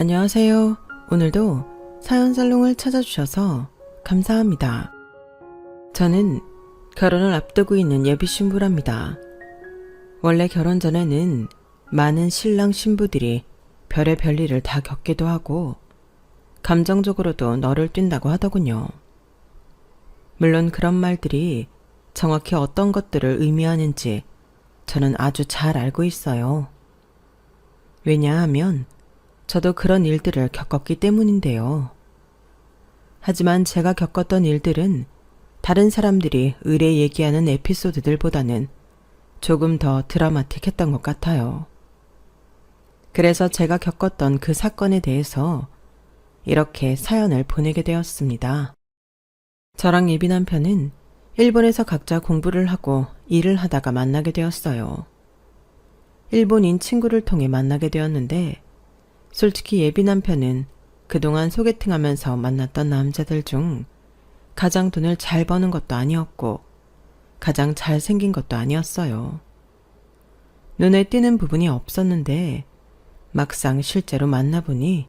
안녕하세요. 오늘도 사연살롱을 찾아주셔서 감사합니다. 저는 결혼을 앞두고 있는 예비신부랍니다. 원래 결혼 전에는 많은 신랑 신부들이 별의 일을 다 겪기도 하고 감정적으로도 너를 뛴다고 하더군요. 물론 그런 말들이 정확히 어떤 것들을 의미하는지 저는 아주 잘 알고 있어요. 왜냐하면 저도 그런 일들을 겪었기 때문인데요. 하지만 제가 겪었던 일들은 다른 사람들이 의뢰 얘기하는 에피소드들보다는 조금 더 드라마틱했던 것 같아요. 그래서 제가 겪었던 그 사건에 대해서 이렇게 사연을 보내게 되었습니다. 저랑 예비 남편은 일본에서 각자 공부를 하고 일을 하다가 만나게 되었어요. 일본인 친구를 통해 만나게 되었는데 솔직히 예비 남편은 그동안 소개팅하면서 만났던 남자들 중 가장 돈을 잘 버는 것도 아니었고 가장 잘생긴 것도 아니었어요. 눈에 띄는 부분이 없었는데 막상 실제로 만나보니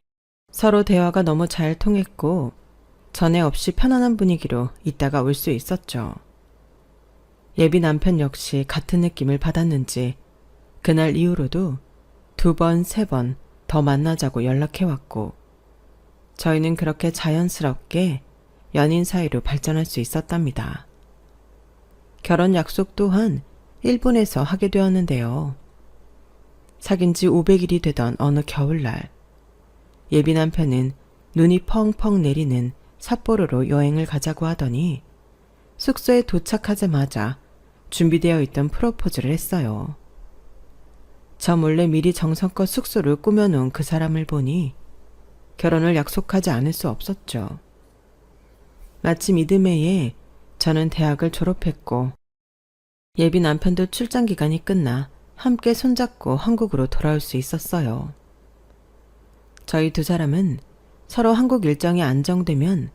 서로 대화가 너무 잘 통했고 전에 없이 편안한 분위기로 있다가 올 수 있었죠. 예비 남편 역시 같은 느낌을 받았는지 그날 이후로도 2번, 3번 더 만나자고 연락해왔고 저희는 그렇게 자연스럽게 연인 사이로 발전할 수 있었답니다. 결혼 약속 또한 일본에서 하게 되었는데요. 사귄 지 500일이 되던 어느 겨울날 예비 남편은 눈이 펑펑 내리는 삿포로로 여행을 가자고 하더니 숙소에 도착하자마자 준비되어 있던 프로포즈를 했어요. 저 몰래 미리 정성껏 숙소를 꾸며놓은 그 사람을 보니 결혼을 약속하지 않을 수 없었죠. 마침 이듬해에 저는 대학을 졸업했고 예비 남편도 출장 기간이 끝나 함께 손잡고 한국으로 돌아올 수 있었어요. 저희 두 사람은 서로 한국 일정이 안정되면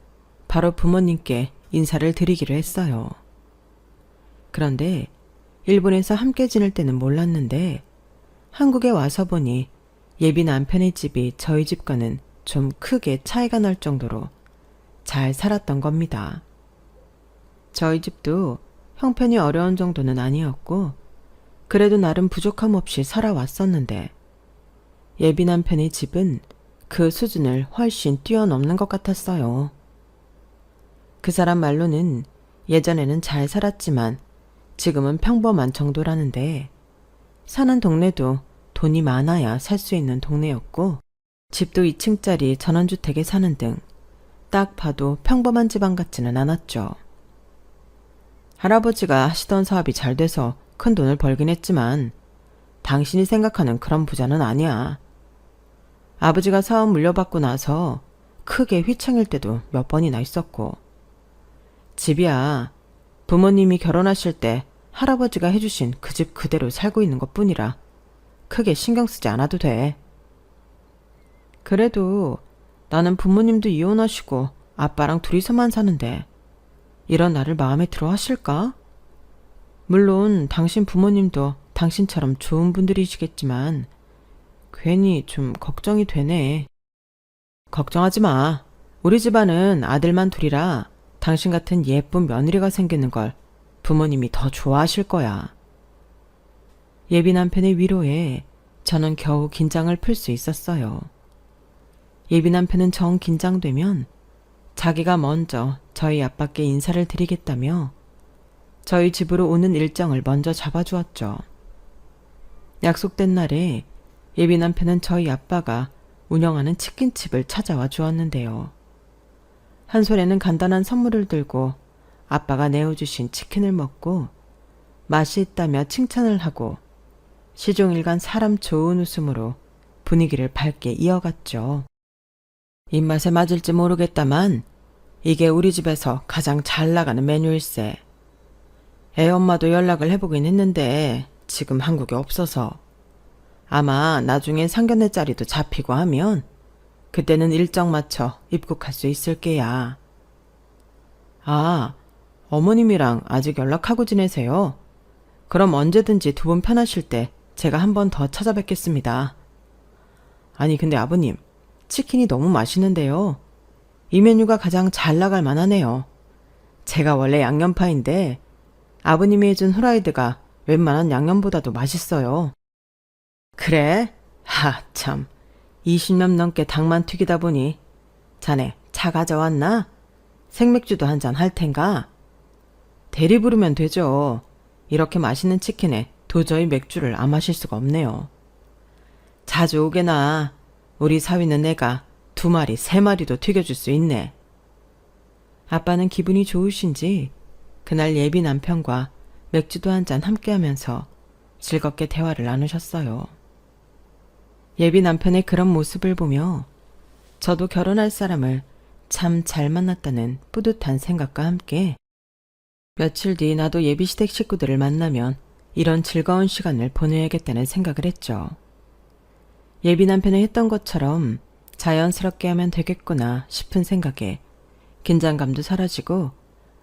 바로 부모님께 인사를 드리기로 했어요. 그런데 일본에서 함께 지낼 때는 몰랐는데 한국에 와서 보니 예비 남편의 집이 저희 집과는 좀 크게 차이가 날 정도로 잘 살았던 겁니다. 저희 집도 형편이 어려운 정도는 아니었고 그래도 나름 부족함 없이 살아왔었는데 예비 남편의 집은 그 수준을 훨씬 뛰어넘는 것 같았어요. 그 사람 말로는 예전에는 잘 살았지만 지금은 평범한 정도라는데 사는 동네도 돈이 많아야 살 수 있는 동네였고 집도 2층짜리 전원주택에 사는 등 딱 봐도 평범한 집안 같지는 않았죠. 할아버지가 하시던 사업이 잘 돼서 큰 돈을 벌긴 했지만 당신이 생각하는 그런 부자는 아니야. 아버지가 사업 물려받고 나서 크게 휘청일 때도 몇 번이나 있었고 집이야 부모님이 결혼하실 때 할아버지가 해주신 그 집 그대로 살고 있는 것뿐이라 크게 신경 쓰지 않아도 돼. 그래도 나는 부모님도 이혼하시고 아빠랑 둘이서만 사는데 이런 나를 마음에 들어 하실까? 물론 당신 부모님도 당신처럼 좋은 분들이시겠지만 괜히 좀 걱정이 되네. 걱정하지 마. 우리 집안은 아들만 둘이라 당신 같은 예쁜 며느리가 생기는 걸 부모님이 더 좋아하실 거야. 예비 남편의 위로에 저는 겨우 긴장을 풀 수 있었어요. 예비 남편은 정 긴장되면 자기가 먼저 저희 아빠께 인사를 드리겠다며 저희 집으로 오는 일정을 먼저 잡아주었죠. 약속된 날에 예비 남편은 저희 아빠가 운영하는 치킨집을 찾아와 주었는데요. 한 손에는 간단한 선물을 들고 아빠가 내어주신 치킨을 먹고 맛이 있다며 칭찬을 하고 시종일관 사람 좋은 웃음으로 분위기를 밝게 이어갔죠. 입맛에 맞을지 모르겠다만 이게 우리 집에서 가장 잘 나가는 메뉴일세. 애 엄마도 연락을 해보긴 했는데 지금 한국에 없어서 아마 나중에 상견례 자리도 잡히고 하면 그때는 일정 맞춰 입국할 수 있을 게야. 아, 어머님이랑 아직 연락하고 지내세요? 그럼 언제든지 두 분 편하실 때 제가 한 번 더 찾아뵙겠습니다. 아니 근데 아버님, 치킨이 너무 맛있는데요. 이 메뉴가 가장 잘 나갈 만하네요. 제가 원래 양념파인데 아버님이 해준 후라이드가 웬만한 양념보다도 맛있어요. 그래? 하, 참. 20년 넘게 닭만 튀기다 보니 자네 차 가져왔나? 생맥주도 한 잔 할 텐가? 대리 부르면 되죠. 이렇게 맛있는 치킨에 도저히 맥주를 안 마실 수가 없네요. 자주 오게나. 우리 사위는 내가 2마리, 3마리도 튀겨줄 수 있네. 아빠는 기분이 좋으신지 그날 예비 남편과 맥주도 한 잔 함께 하면서 즐겁게 대화를 나누셨어요. 예비 남편의 그런 모습을 보며 저도 결혼할 사람을 참 잘 만났다는 뿌듯한 생각과 함께 며칠 뒤 나도 예비 시댁 식구들을 만나면 이런 즐거운 시간을 보내야겠다는 생각을 했죠. 예비 남편이 했던 것처럼 자연스럽게 하면 되겠구나 싶은 생각에 긴장감도 사라지고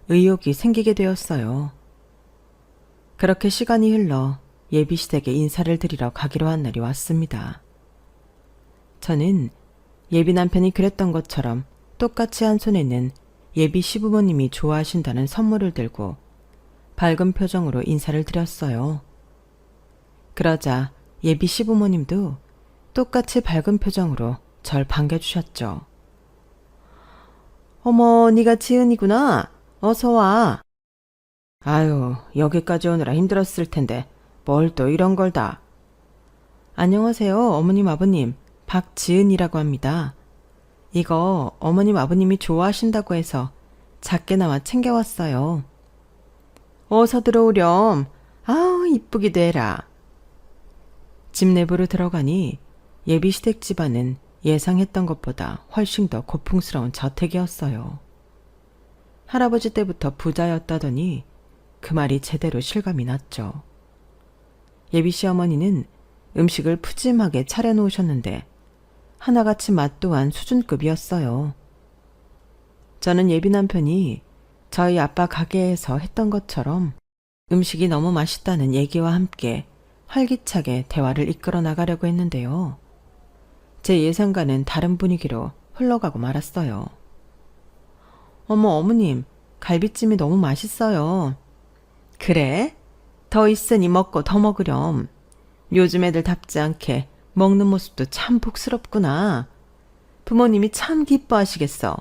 의욕이 생기게 되었어요. 그렇게 시간이 흘러 예비 시댁에 인사를 드리러 가기로 한 날이 왔습니다. 저는 예비 남편이 그랬던 것처럼 똑같이 한 손에는 예비 시부모님이 좋아하신다는 선물을 들고 밝은 표정으로 인사를 드렸어요. 그러자 예비 시부모님도 똑같이 밝은 표정으로 절 반겨주셨죠. 어머, 네가 지은이구나. 어서 와. 아유, 여기까지 오느라 힘들었을 텐데 뭘 또 이런 걸 다. 안녕하세요, 어머님 아버님. 박지은이라고 합니다. 이거 어머님 아버님이 좋아하신다고 해서 작게나마 챙겨왔어요. 어서 들어오렴. 아우, 이쁘기도 해라. 집 내부로 들어가니 예비 시댁 집안은 예상했던 것보다 훨씬 더 고풍스러운 저택이었어요. 할아버지 때부터 부자였다더니 그 말이 제대로 실감이 났죠. 예비 시어머니는 음식을 푸짐하게 차려놓으셨는데 하나같이 맛 또한 수준급이었어요. 저는 예비 남편이 저희 아빠 가게에서 했던 것처럼 음식이 너무 맛있다는 얘기와 함께 활기차게 대화를 이끌어 나가려고 했는데요. 제 예상과는 다른 분위기로 흘러가고 말았어요. 어머, 어머님, 갈비찜이 너무 맛있어요. 그래? 더 있으니 먹고 더 먹으렴. 요즘 애들답지 않게 먹는 모습도 참 복스럽구나. 부모님이 참 기뻐하시겠어.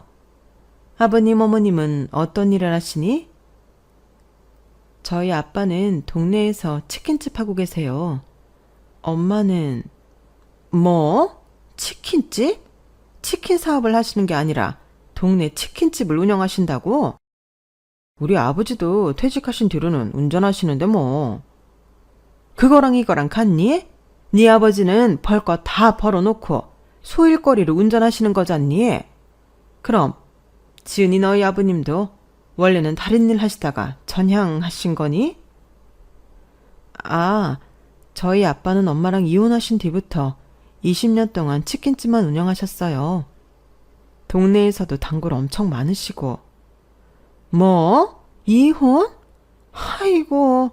아버님, 어머님은 어떤 일을 하시니? 저희 아빠는 동네에서 치킨집 하고 계세요. 엄마는... 뭐? 치킨집? 치킨 사업을 하시는 게 아니라 동네 치킨집을 운영하신다고? 우리 아버지도 퇴직하신 뒤로는 운전하시는데 뭐. 그거랑 이거랑 같니? 네 아버지는 벌 거 다 벌어놓고 소일거리로 운전하시는 거잖니? 그럼 지은이 너희 아버님도 원래는 다른 일 하시다가 전향하신 거니? 아, 저희 아빠는 엄마랑 이혼하신 뒤부터 20년 동안 치킨집만 운영하셨어요. 동네에서도 단골 엄청 많으시고. 뭐? 이혼? 아이고.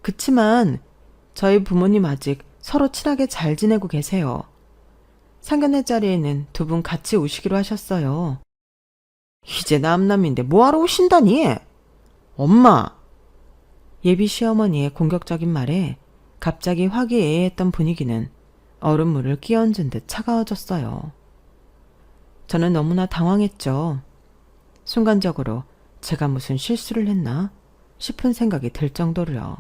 그치만 저희 부모님 아직 서로 친하게 잘 지내고 계세요. 상견례 자리에는 2분 같이 오시기로 하셨어요. 이제 남남인데 뭐하러 오신다니? 엄마! 예비 시어머니의 공격적인 말에 갑자기 화기애애했던 분위기는 얼음물을 끼얹은 듯 차가워졌어요. 저는 너무나 당황했죠. 순간적으로 제가 무슨 실수를 했나 싶은 생각이 들 정도로요.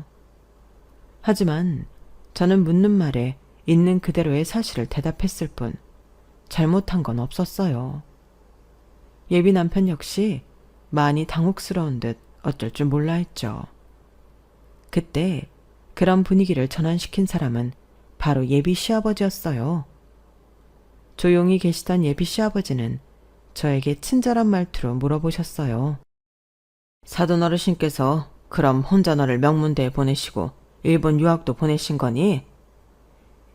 하지만 저는 묻는 말에 있는 그대로의 사실을 대답했을 뿐 잘못한 건 없었어요. 예비 남편 역시 많이 당혹스러운 듯 어쩔 줄 몰라 했죠. 그때 그런 분위기를 전환시킨 사람은 바로 예비 시아버지였어요. 조용히 계시던 예비 시아버지는 저에게 친절한 말투로 물어보셨어요. 사돈 어르신께서 그럼 혼자 너를 명문대에 보내시고 일본 유학도 보내신 거니?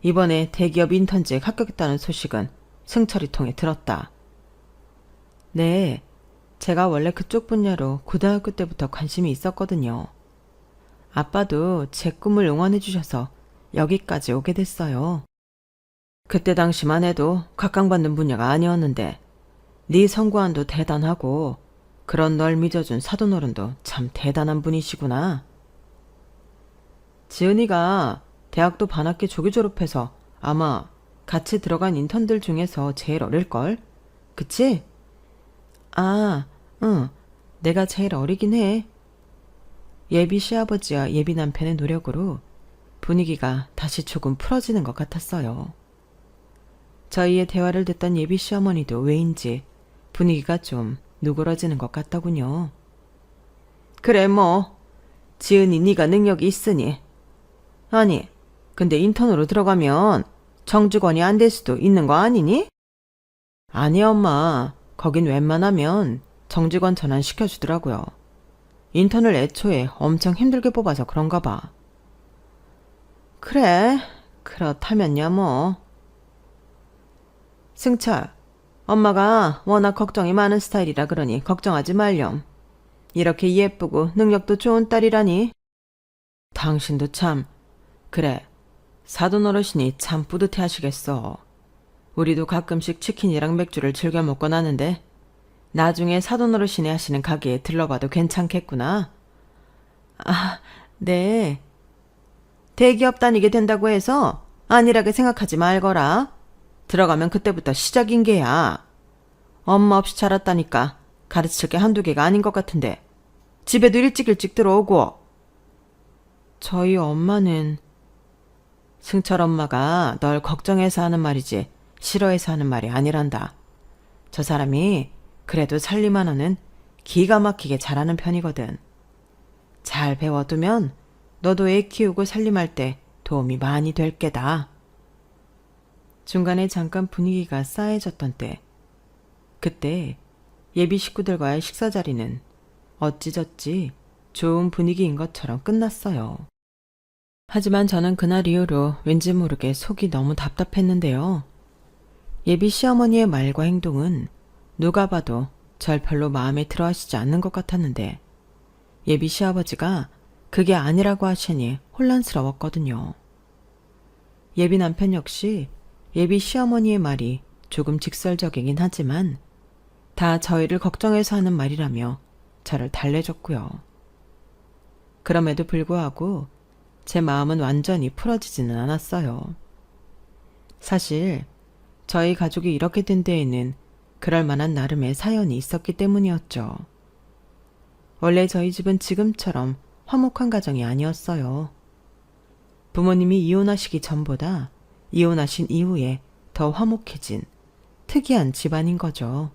이번에 대기업 인턴지에 합격했다는 소식은 승철이 통해 들었다. 네, 제가 원래 그쪽 분야로 고등학교 때부터 관심이 있었거든요. 아빠도 제 꿈을 응원해 주셔서 여기까지 오게 됐어요. 그때 당시만 해도 각광받는 분야가 아니었는데 네 성구안도 대단하고 그런 널 믿어준 사돈어른도 참 대단한 분이시구나. 지은이가 대학도 반학기 조기 졸업해서 아마 같이 들어간 인턴들 중에서 제일 어릴걸? 그치? 아, 응. 내가 제일 어리긴 해. 예비 시아버지와 예비 남편의 노력으로 분위기가 다시 조금 풀어지는 것 같았어요. 저희의 대화를 듣던 예비 시어머니도 왜인지 분위기가 좀 누그러지는 것 같더군요. 그래 뭐 지은이 네가 능력이 있으니. 아니 근데 인턴으로 들어가면 정직원이 안 될 수도 있는 거 아니니? 아니 엄마 거긴 웬만하면 정직원 전환 시켜주더라고요. 인턴을 애초에 엄청 힘들게 뽑아서 그런가 봐. 그래 그렇다면야 뭐. 승철 엄마가 워낙 걱정이 많은 스타일이라 그러니 걱정하지 말렴. 이렇게 예쁘고 능력도 좋은 딸이라니. 당신도 참. 그래 사돈 어르신이 참 뿌듯해 하시겠어. 우리도 가끔씩 치킨이랑 맥주를 즐겨 먹곤 하는데 나중에 사돈 어르신이 하시는 가게에 들러봐도 괜찮겠구나. 아, 네. 대기업 다니게 된다고 해서 안일하게 생각하지 말거라. 들어가면 그때부터 시작인 게야. 엄마 없이 자랐다니까 가르칠 게 한두 개가 아닌 것 같은데 집에도 일찍 들어오고. 저희 엄마는 승철 엄마가 널 걱정해서 하는 말이지 싫어해서 하는 말이 아니란다. 저 사람이 그래도 살림하나는 기가 막히게 잘하는 편이거든. 잘 배워두면 너도 애 키우고 살림할 때 도움이 많이 될 게다. 중간에 잠깐 분위기가 싸해졌던 때, 그때 예비 식구들과의 식사 자리는 어찌저찌 좋은 분위기인 것처럼 끝났어요. 하지만 저는 그날 이후로 왠지 모르게 속이 너무 답답했는데요. 예비 시어머니의 말과 행동은 누가 봐도 절 별로 마음에 들어 하시지 않는 것 같았는데 예비 시아버지가 그게 아니라고 하시니 혼란스러웠거든요. 예비 남편 역시 예비 시어머니의 말이 조금 직설적이긴 하지만 다 저희를 걱정해서 하는 말이라며 저를 달래줬고요. 그럼에도 불구하고 제 마음은 완전히 풀어지지는 않았어요. 사실 저희 가족이 이렇게 된 데에는 그럴 만한 나름의 사연이 있었기 때문이었죠. 원래 저희 집은 지금처럼 화목한 가정이 아니었어요. 부모님이 이혼하시기 전보다 이혼하신 이후에 더 화목해진 특이한 집안인 거죠.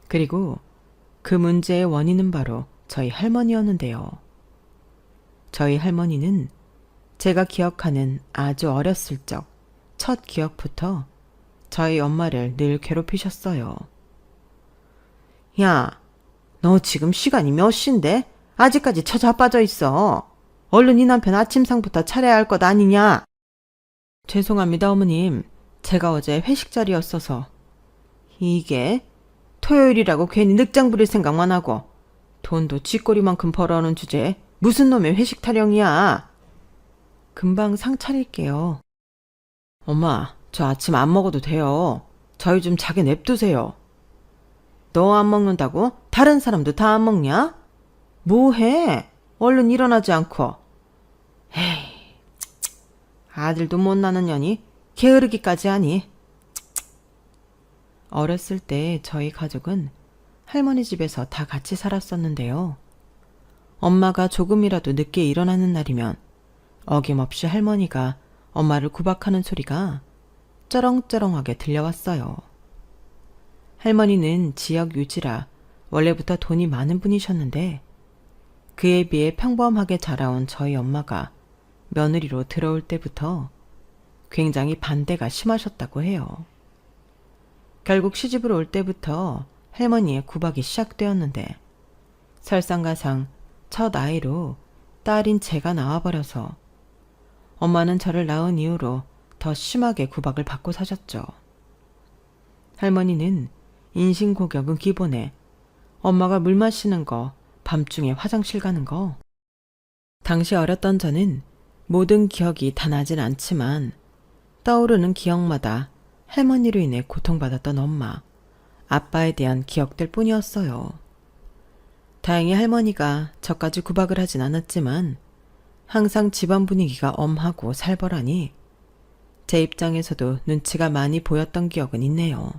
그리고 그 문제의 원인은 바로 저희 할머니였는데요. 저희 할머니는 제가 기억하는 아주 어렸을 적 첫 기억부터 저희 엄마를 늘 괴롭히셨어요. 야, 너 지금 시간이 몇 시인데? 아직까지 처자빠져 있어. 얼른 이 남편 아침상부터 차려야 할 것 아니냐? 죄송합니다, 어머님. 제가 어제 회식 자리였어서. 이게 토요일이라고 괜히 늑장 부릴 생각만 하고 돈도 쥐꼬리만큼 벌어오는 주제에 무슨 놈의 회식 타령이야. 금방 상 차릴게요. 엄마, 저 아침 안 먹어도 돼요. 저희 좀 자게 냅두세요. 너 안 먹는다고? 다른 사람도 다 안 먹냐? 뭐해? 얼른 일어나지 않고. 에이, 아들도 못 낳는 년이 게으르기까지 하니. 어렸을 때 저희 가족은 할머니 집에서 다 같이 살았었는데요. 엄마가 조금이라도 늦게 일어나는 날이면 어김없이 할머니가 엄마를 구박하는 소리가 쩌렁쩌렁하게 들려왔어요. 할머니는 지역 유지라 원래부터 돈이 많은 분이셨는데 그에 비해 평범하게 자라온 저희 엄마가 며느리로 들어올 때부터 굉장히 반대가 심하셨다고 해요. 결국 시집을 올 때부터 할머니의 구박이 시작되었는데 설상가상 첫 아이로 딸인 제가 나와버려서 엄마는 저를 낳은 이후로 더 심하게 구박을 받고 사셨죠. 할머니는 인신고격은 기본에 엄마가 물 마시는 거, 밤중에 화장실 가는 거. 당시 어렸던 저는 모든 기억이 다 나진 않지만 떠오르는 기억마다 할머니로 인해 고통받았던 엄마, 아빠에 대한 기억들 뿐이었어요. 다행히 할머니가 저까지 구박을 하진 않았지만 항상 집안 분위기가 엄하고 살벌하니 제 입장에서도 눈치가 많이 보였던 기억은 있네요.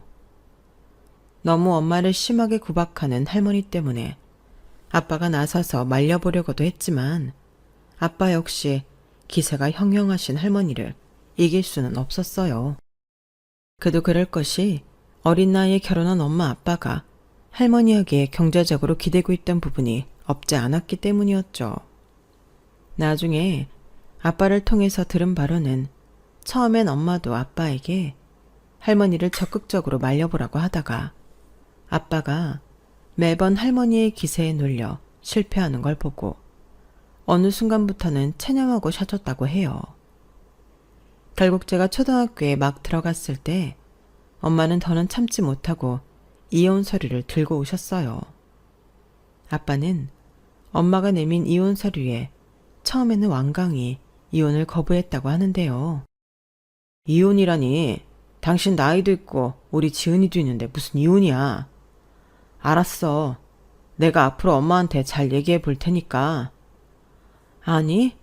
너무 엄마를 심하게 구박하는 할머니 때문에 아빠가 나서서 말려보려고도 했지만 아빠 역시 기세가 형형하신 할머니를 이길 수는 없었어요. 그도 그럴 것이 어린 나이에 결혼한 엄마 아빠가 할머니에게 경제적으로 기대고 있던 부분이 없지 않았기 때문이었죠. 나중에 아빠를 통해서 들은 바로는 처음엔 엄마도 아빠에게 할머니를 적극적으로 말려보라고 하다가 아빠가 매번 할머니의 기세에 눌려 실패하는 걸 보고 어느 순간부터는 체념하고 셔줬다고 해요. 결국 제가 초등학교에 막 들어갔을 때 엄마는 더는 참지 못하고 이혼 서류를 들고 오셨어요. 아빠는 엄마가 내민 이혼 서류에 처음에는 완강히 이혼을 거부했다고 하는데요. 이혼이라니, 당신 나이도 있고 우리 지은이도 있는데 무슨 이혼이야. 알았어. 내가 앞으로 엄마한테 잘 얘기해 볼 테니까. 아니,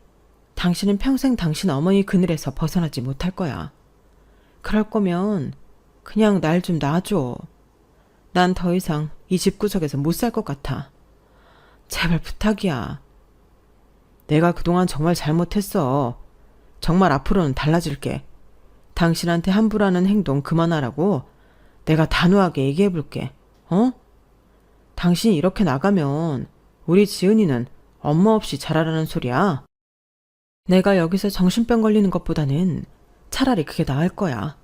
당신은 평생 당신 어머니 그늘에서 벗어나지 못할 거야. 그럴 거면 그냥 날 좀 놔줘. 난 더 이상 이 집구석에서 못 살 것 같아. 제발 부탁이야. 내가 그동안 정말 잘못했어. 정말 앞으로는 달라질게. 당신한테 함부로 하는 행동 그만하라고 내가 단호하게 얘기해 볼게. 어? 당신이 이렇게 나가면 우리 지은이는 엄마 없이 자라라는 소리야. 내가 여기서 정신병 걸리는 것보다는 차라리 그게 나을 거야.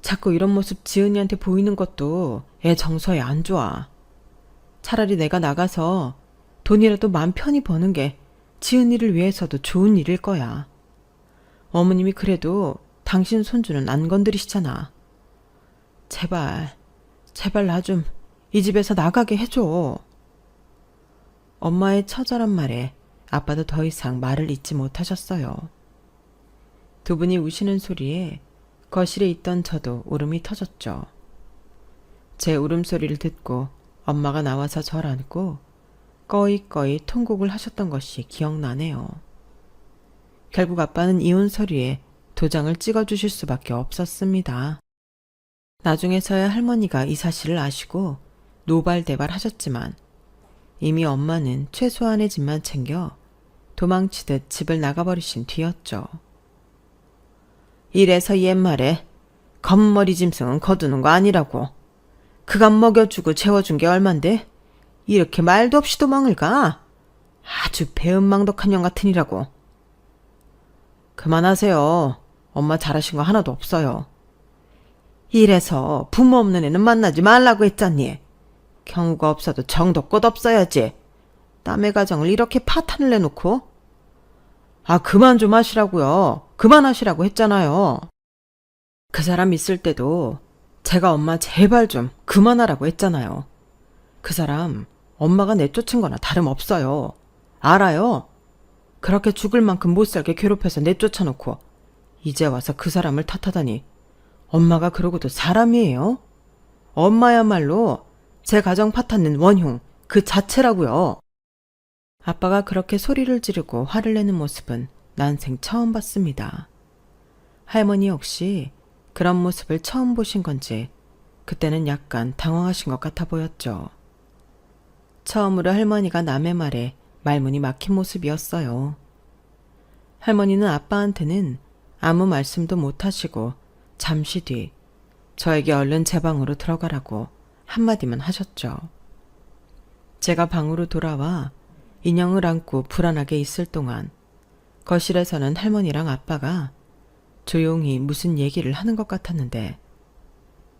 자꾸 이런 모습 지은이한테 보이는 것도 애 정서에 안 좋아. 차라리 내가 나가서 돈이라도 맘 편히 버는 게 지은이를 위해서도 좋은 일일 거야. 어머님이 그래도 당신 손주는 안 건드리시잖아. 제발, 제발 나 좀 이 집에서 나가게 해줘. 엄마의 처절한 말에 아빠도 더 이상 말을 잇지 못하셨어요. 두 분이 우시는 소리에 거실에 있던 저도 울음이 터졌죠. 제 울음소리를 듣고 엄마가 나와서 절 안고 꺼이꺼이 통곡을 하셨던 것이 기억나네요. 결국 아빠는 이혼 서류에 도장을 찍어주실 수밖에 없었습니다. 나중에서야 할머니가 이 사실을 아시고 노발대발 하셨지만 이미 엄마는 최소한의 집만 챙겨 도망치듯 집을 나가버리신 뒤였죠. 이래서 옛말에 겉머리 짐승은 거두는 거 아니라고. 그간 먹여주고 재워준 게 얼만데 이렇게 말도 없이 도망을 가. 아주 배은망덕한 년 같으니라고. 그만하세요. 엄마 잘하신 거 하나도 없어요. 이래서 부모 없는 애는 만나지 말라고 했잖니. 경우가 없어도 정도 껏 없어야지. 남의 가정을 이렇게 파탄을 내놓고. 아, 그만 좀 하시라고요. 그만하시라고 했잖아요. 그 사람 있을 때도 제가 엄마 제발 좀 그만하라고 했잖아요. 그 사람 엄마가 내쫓은 거나 다름없어요. 알아요? 그렇게 죽을 만큼 못 살게 괴롭혀서 내쫓아놓고 이제 와서 그 사람을 탓하다니. 엄마가 그러고도 사람이에요? 엄마야말로 제 가정 파탄낸 원흉 그 자체라고요. 아빠가 그렇게 소리를 지르고 화를 내는 모습은 난생 처음 봤습니다. 할머니 역시 그런 모습을 처음 보신 건지 그때는 약간 당황하신 것 같아 보였죠. 처음으로 할머니가 남의 말에 말문이 막힌 모습이었어요. 할머니는 아빠한테는 아무 말씀도 못하시고 잠시 뒤 저에게 얼른 제 방으로 들어가라고 한마디만 하셨죠. 제가 방으로 돌아와 인형을 안고 불안하게 있을 동안 거실에서는 할머니랑 아빠가 조용히 무슨 얘기를 하는 것 같았는데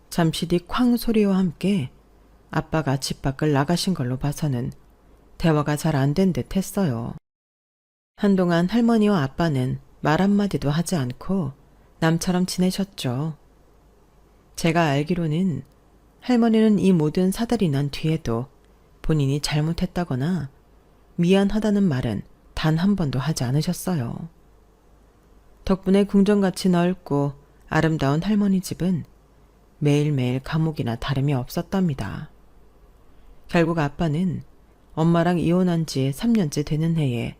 잠시 뒤 쾅 소리와 함께 아빠가 집 밖을 나가신 걸로 봐서는 대화가 잘 안 된 듯 했어요. 한동안 할머니와 아빠는 말 한마디도 하지 않고 남처럼 지내셨죠. 제가 알기로는 할머니는 이 모든 사달이 난 뒤에도 본인이 잘못했다거나 미안하다는 말은 단 한 번도 하지 않으셨어요. 덕분에 궁전같이 넓고 아름다운 할머니 집은 매일매일 감옥이나 다름이 없었답니다. 결국 아빠는 엄마랑 이혼한 지 3년째 되는 해에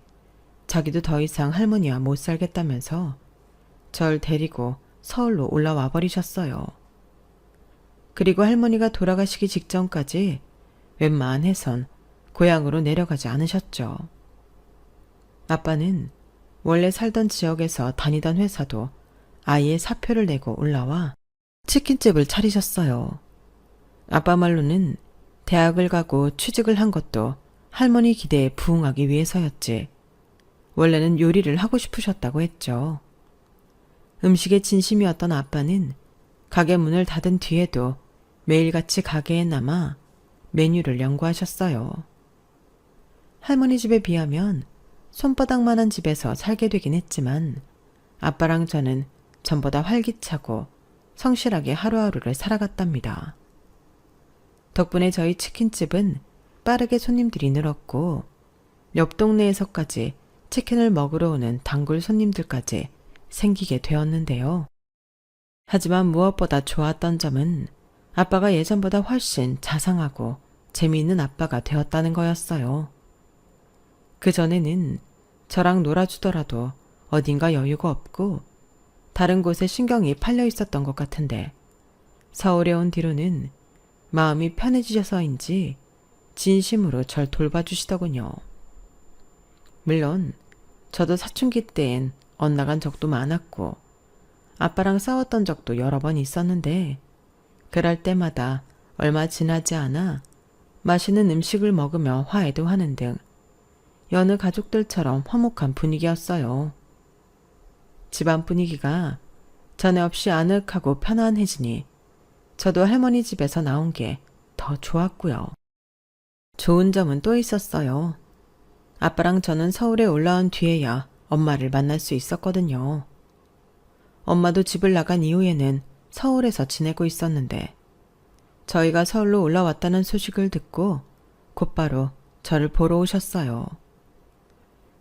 자기도 더 이상 할머니와 못 살겠다면서 절 데리고 서울로 올라와 버리셨어요. 그리고 할머니가 돌아가시기 직전까지 웬만해선 고향으로 내려가지 않으셨죠. 아빠는 원래 살던 지역에서 다니던 회사도 아예 사표를 내고 올라와 치킨집을 차리셨어요. 아빠 말로는 대학을 가고 취직을 한 것도 할머니 기대에 부응하기 위해서였지. 원래는 요리를 하고 싶으셨다고 했죠. 음식에 진심이었던 아빠는 가게 문을 닫은 뒤에도 매일같이 가게에 남아 메뉴를 연구하셨어요. 할머니 집에 비하면 손바닥만한 집에서 살게 되긴 했지만 아빠랑 저는 전보다 활기차고 성실하게 하루하루를 살아갔답니다. 덕분에 저희 치킨집은 빠르게 손님들이 늘었고 옆 동네에서까지 치킨을 먹으러 오는 단골 손님들까지 생기게 되었는데요. 하지만 무엇보다 좋았던 점은 아빠가 예전보다 훨씬 자상하고 재미있는 아빠가 되었다는 거였어요. 그전에는 저랑 놀아주더라도 어딘가 여유가 없고 다른 곳에 신경이 팔려 있었던 것 같은데 서울에 온 뒤로는 마음이 편해지셔서인지 진심으로 절 돌봐주시더군요. 물론 저도 사춘기 때엔 엇나간 적도 많았고 아빠랑 싸웠던 적도 여러 번 있었는데 그럴 때마다 얼마 지나지 않아 맛있는 음식을 먹으며 화해도 하는 등 여느 가족들처럼 화목한 분위기였어요. 집안 분위기가 전에 없이 아늑하고 편안해지니 저도 할머니 집에서 나온 게 더 좋았고요. 좋은 점은 또 있었어요. 아빠랑 저는 서울에 올라온 뒤에야 엄마를 만날 수 있었거든요. 엄마도 집을 나간 이후에는 서울에서 지내고 있었는데 저희가 서울로 올라왔다는 소식을 듣고 곧바로 저를 보러 오셨어요.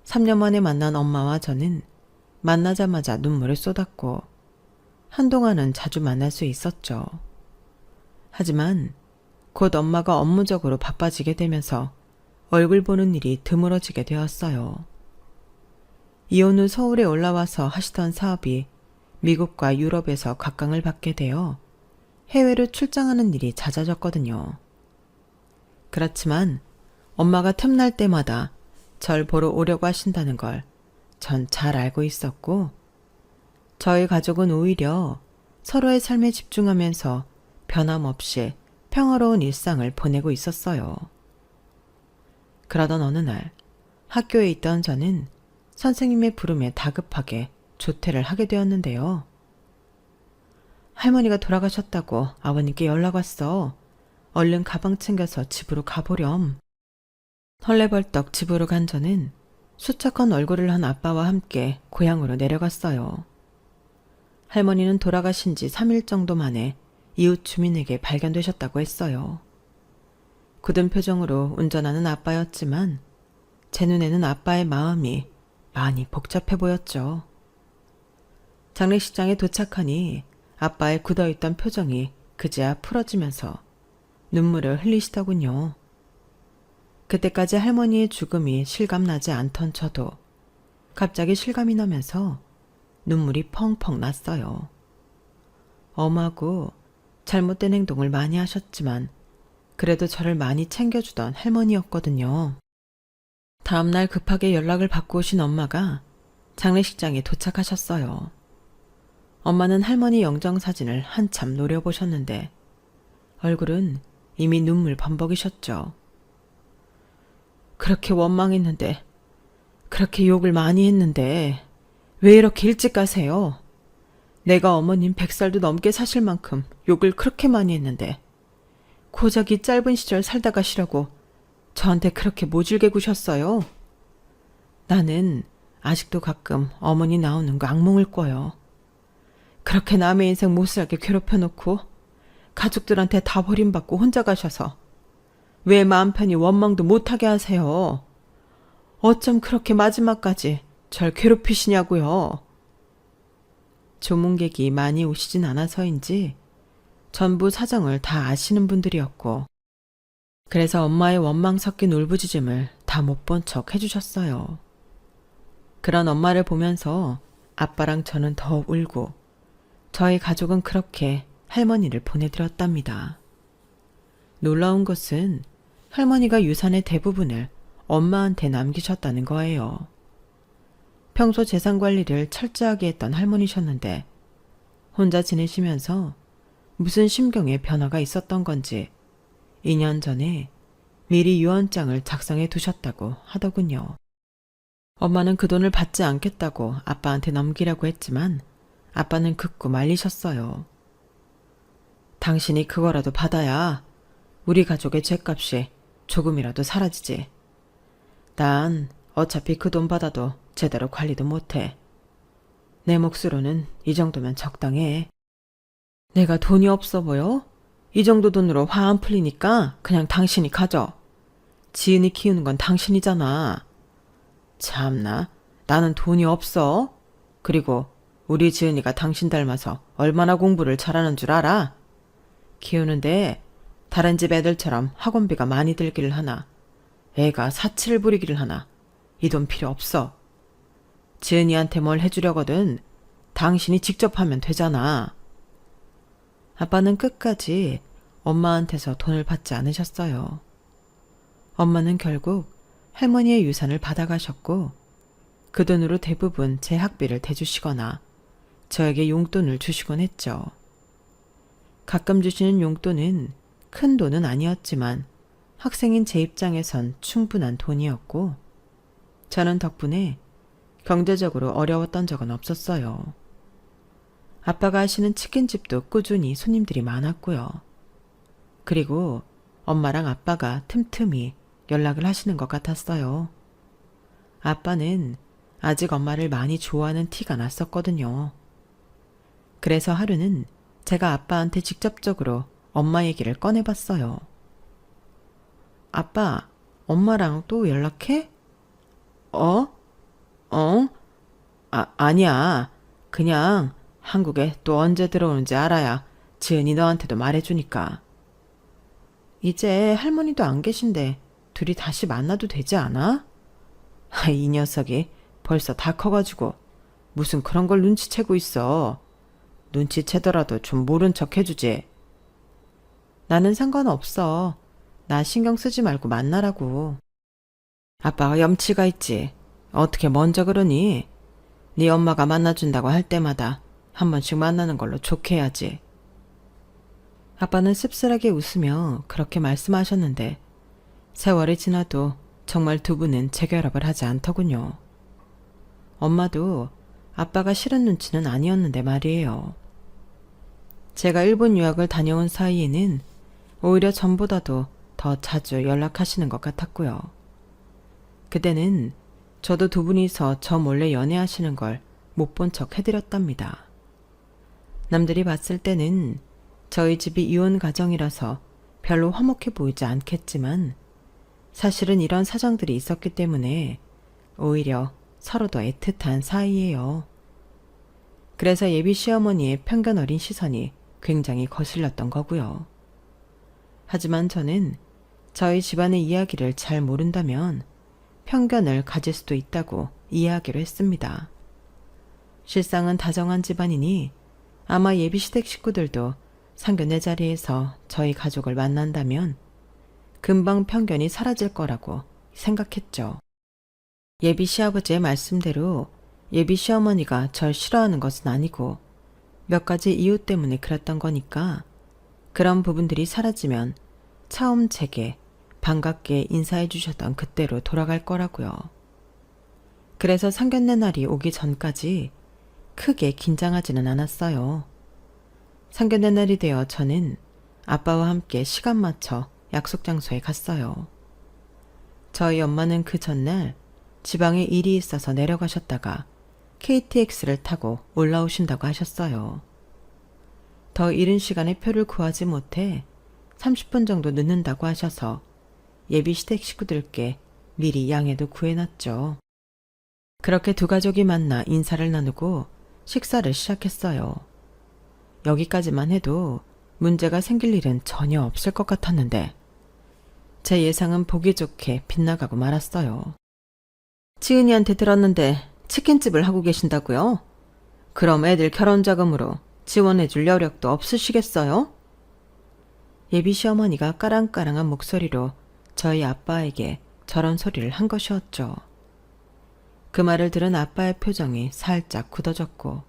3년 만에 만난 엄마와 저는 만나자마자 눈물을 쏟았고 한동안은 자주 만날 수 있었죠. 하지만 곧 엄마가 업무적으로 바빠지게 되면서 얼굴 보는 일이 드물어지게 되었어요. 이혼 후 서울에 올라와서 하시던 사업이 미국과 유럽에서 각광을 받게 되어 해외로 출장하는 일이 잦아졌거든요. 그렇지만 엄마가 틈날 때마다 절 보러 오려고 하신다는 걸 전 잘 알고 있었고 저희 가족은 오히려 서로의 삶에 집중하면서 변함없이 평화로운 일상을 보내고 있었어요. 그러던 어느 날 학교에 있던 저는 선생님의 부름에 다급하게 조퇴를 하게 되었는데요. 할머니가 돌아가셨다고 아버님께 연락 왔어. 얼른 가방 챙겨서 집으로 가보렴. 헐레벌떡 집으로 간 저는 수척한 얼굴을 한 아빠와 함께 고향으로 내려갔어요. 할머니는 돌아가신 지 3일 정도 만에 이웃 주민에게 발견되셨다고 했어요. 굳은 표정으로 운전하는 아빠였지만 제 눈에는 아빠의 마음이 많이 복잡해 보였죠. 장례식장에 도착하니 아빠의 굳어있던 표정이 그제야 풀어지면서 눈물을 흘리시더군요. 그때까지 할머니의 죽음이 실감나지 않던 저도 갑자기 실감이 나면서 눈물이 펑펑 났어요. 엄하고 잘못된 행동을 많이 하셨지만 그래도 저를 많이 챙겨주던 할머니였거든요. 다음날 급하게 연락을 받고 오신 엄마가 장례식장에 도착하셨어요. 엄마는 할머니 영정사진을 한참 노려보셨는데 얼굴은 이미 눈물 범벅이셨죠. 그렇게 원망했는데, 그렇게 욕을 많이 했는데 왜 이렇게 일찍 가세요? 내가 어머님 100살도 넘게 사실 만큼 욕을 그렇게 많이 했는데 고작 이 짧은 시절 살다 가시라고 저한테 그렇게 모질게 구셨어요? 나는 아직도 가끔 어머니 나오는 거 악몽을 꿔요. 그렇게 남의 인생 못살게 괴롭혀놓고 가족들한테 다 버림받고 혼자 가셔서 왜 마음 편히 원망도 못하게 하세요? 어쩜 그렇게 마지막까지 절 괴롭히시냐고요? 조문객이 많이 오시진 않아서인지 전부 사정을 다 아시는 분들이었고, 그래서 엄마의 원망 섞인 울부짖음을 다 못 본 척 해주셨어요. 그런 엄마를 보면서 아빠랑 저는 더 울고, 저희 가족은 그렇게 할머니를 보내드렸답니다. 놀라운 것은 할머니가 유산의 대부분을 엄마한테 남기셨다는 거예요. 평소 재산 관리를 철저하게 했던 할머니셨는데 혼자 지내시면서 무슨 심경의 변화가 있었던 건지 2년 전에 미리 유언장을 작성해 두셨다고 하더군요. 엄마는 그 돈을 받지 않겠다고 아빠한테 넘기라고 했지만 아빠는 극구 말리셨어요. 당신이 그거라도 받아야 우리 가족의 죗값이 조금이라도 사라지지. 난 어차피 그 돈 받아도 제대로 관리도 못해. 내 몫으로는 이 정도면 적당해. 내가 돈이 없어 보여? 이 정도 돈으로 화 안 풀리니까 그냥 당신이 가져. 지은이 키우는 건 당신이잖아. 참나, 나는 돈이 없어. 그리고 우리 지은이가 당신 닮아서 얼마나 공부를 잘하는 줄 알아? 키우는데 다른 집 애들처럼 학원비가 많이 들기를 하나, 애가 사치를 부리기를 하나, 이 돈 필요 없어. 지은이한테 뭘 해주려거든 당신이 직접 하면 되잖아. 아빠는 끝까지 엄마한테서 돈을 받지 않으셨어요. 엄마는 결국 할머니의 유산을 받아가셨고 그 돈으로 대부분 제 학비를 대주시거나 저에게 용돈을 주시곤 했죠. 가끔 주시는 용돈은 큰 돈은 아니었지만 학생인 제 입장에선 충분한 돈이었고 저는 덕분에 경제적으로 어려웠던 적은 없었어요. 아빠가 하시는 치킨집도 꾸준히 손님들이 많았고요. 그리고 엄마랑 아빠가 틈틈이 연락을 하시는 것 같았어요. 아빠는 아직 엄마를 많이 좋아하는 티가 났었거든요. 그래서 하루는 제가 아빠한테 직접적으로 엄마 얘기를 꺼내봤어요. 아빠, 엄마랑 또 연락해? 어? 아니야. 그냥 한국에 또 언제 들어오는지 알아야 지은이 너한테도 말해주니까. 이제 할머니도 안 계신데 둘이 다시 만나도 되지 않아? 이 녀석이 벌써 다 커가지고 무슨 그런 걸 눈치채고 있어. 눈치채더라도 좀 모른 척 해주지. 나는 상관없어. 나 신경 쓰지 말고 만나라고. 아빠가 염치가 있지. 어떻게 먼저 그러니? 네 엄마가 만나준다고 할 때마다 한 번씩 만나는 걸로 좋게 해야지. 아빠는 씁쓸하게 웃으며 그렇게 말씀하셨는데 세월이 지나도 정말 두 분은 재결합을 하지 않더군요. 엄마도 아빠가 싫은 눈치는 아니었는데 말이에요. 제가 일본 유학을 다녀온 사이에는 오히려 전보다도 더 자주 연락하시는 것 같았고요. 그때는 저도 두 분이서 저 몰래 연애하시는 걸 못 본 척 해드렸답니다. 남들이 봤을 때는 저희 집이 이혼 가정이라서 별로 화목해 보이지 않겠지만 사실은 이런 사정들이 있었기 때문에 오히려 서로 더 애틋한 사이예요. 그래서 예비 시어머니의 편견 어린 시선이 굉장히 거슬렸던 거고요. 하지만 저는 저희 집안의 이야기를 잘 모른다면 편견을 가질 수도 있다고 이해하기로 했습니다. 실상은 다정한 집안이니 아마 예비시댁 식구들도 상견례 자리에서 저희 가족을 만난다면 금방 편견이 사라질 거라고 생각했죠. 예비 시아버지의 말씀대로 예비 시어머니가 절 싫어하는 것은 아니고 몇 가지 이유 때문에 그랬던 거니까 그런 부분들이 사라지면 처음 제게 반갑게 인사해 주셨던 그때로 돌아갈 거라고요. 그래서 상견례 날이 오기 전까지 크게 긴장하지는 않았어요. 상견례 날이 되어 저는 아빠와 함께 시간 맞춰 약속 장소에 갔어요. 저희 엄마는 그 전날 지방에 일이 있어서 내려가셨다가 KTX를 타고 올라오신다고 하셨어요. 더 이른 시간에 표를 구하지 못해 30분 정도 늦는다고 하셔서 예비 시댁 식구들께 미리 양해도 구해놨죠. 그렇게 두 가족이 만나 인사를 나누고 식사를 시작했어요. 여기까지만 해도 문제가 생길 일은 전혀 없을 것 같았는데 제 예상은 보기 좋게 빗나가고 말았어요. 지은이한테 들었는데 치킨집을 하고 계신다고요? 그럼 애들 결혼 자금으로 지원해줄 여력도 없으시겠어요? 예비 시어머니가 까랑까랑한 목소리로 저희 아빠에게 저런 소리를 한 것이었죠. 그 말을 들은 아빠의 표정이 살짝 굳어졌고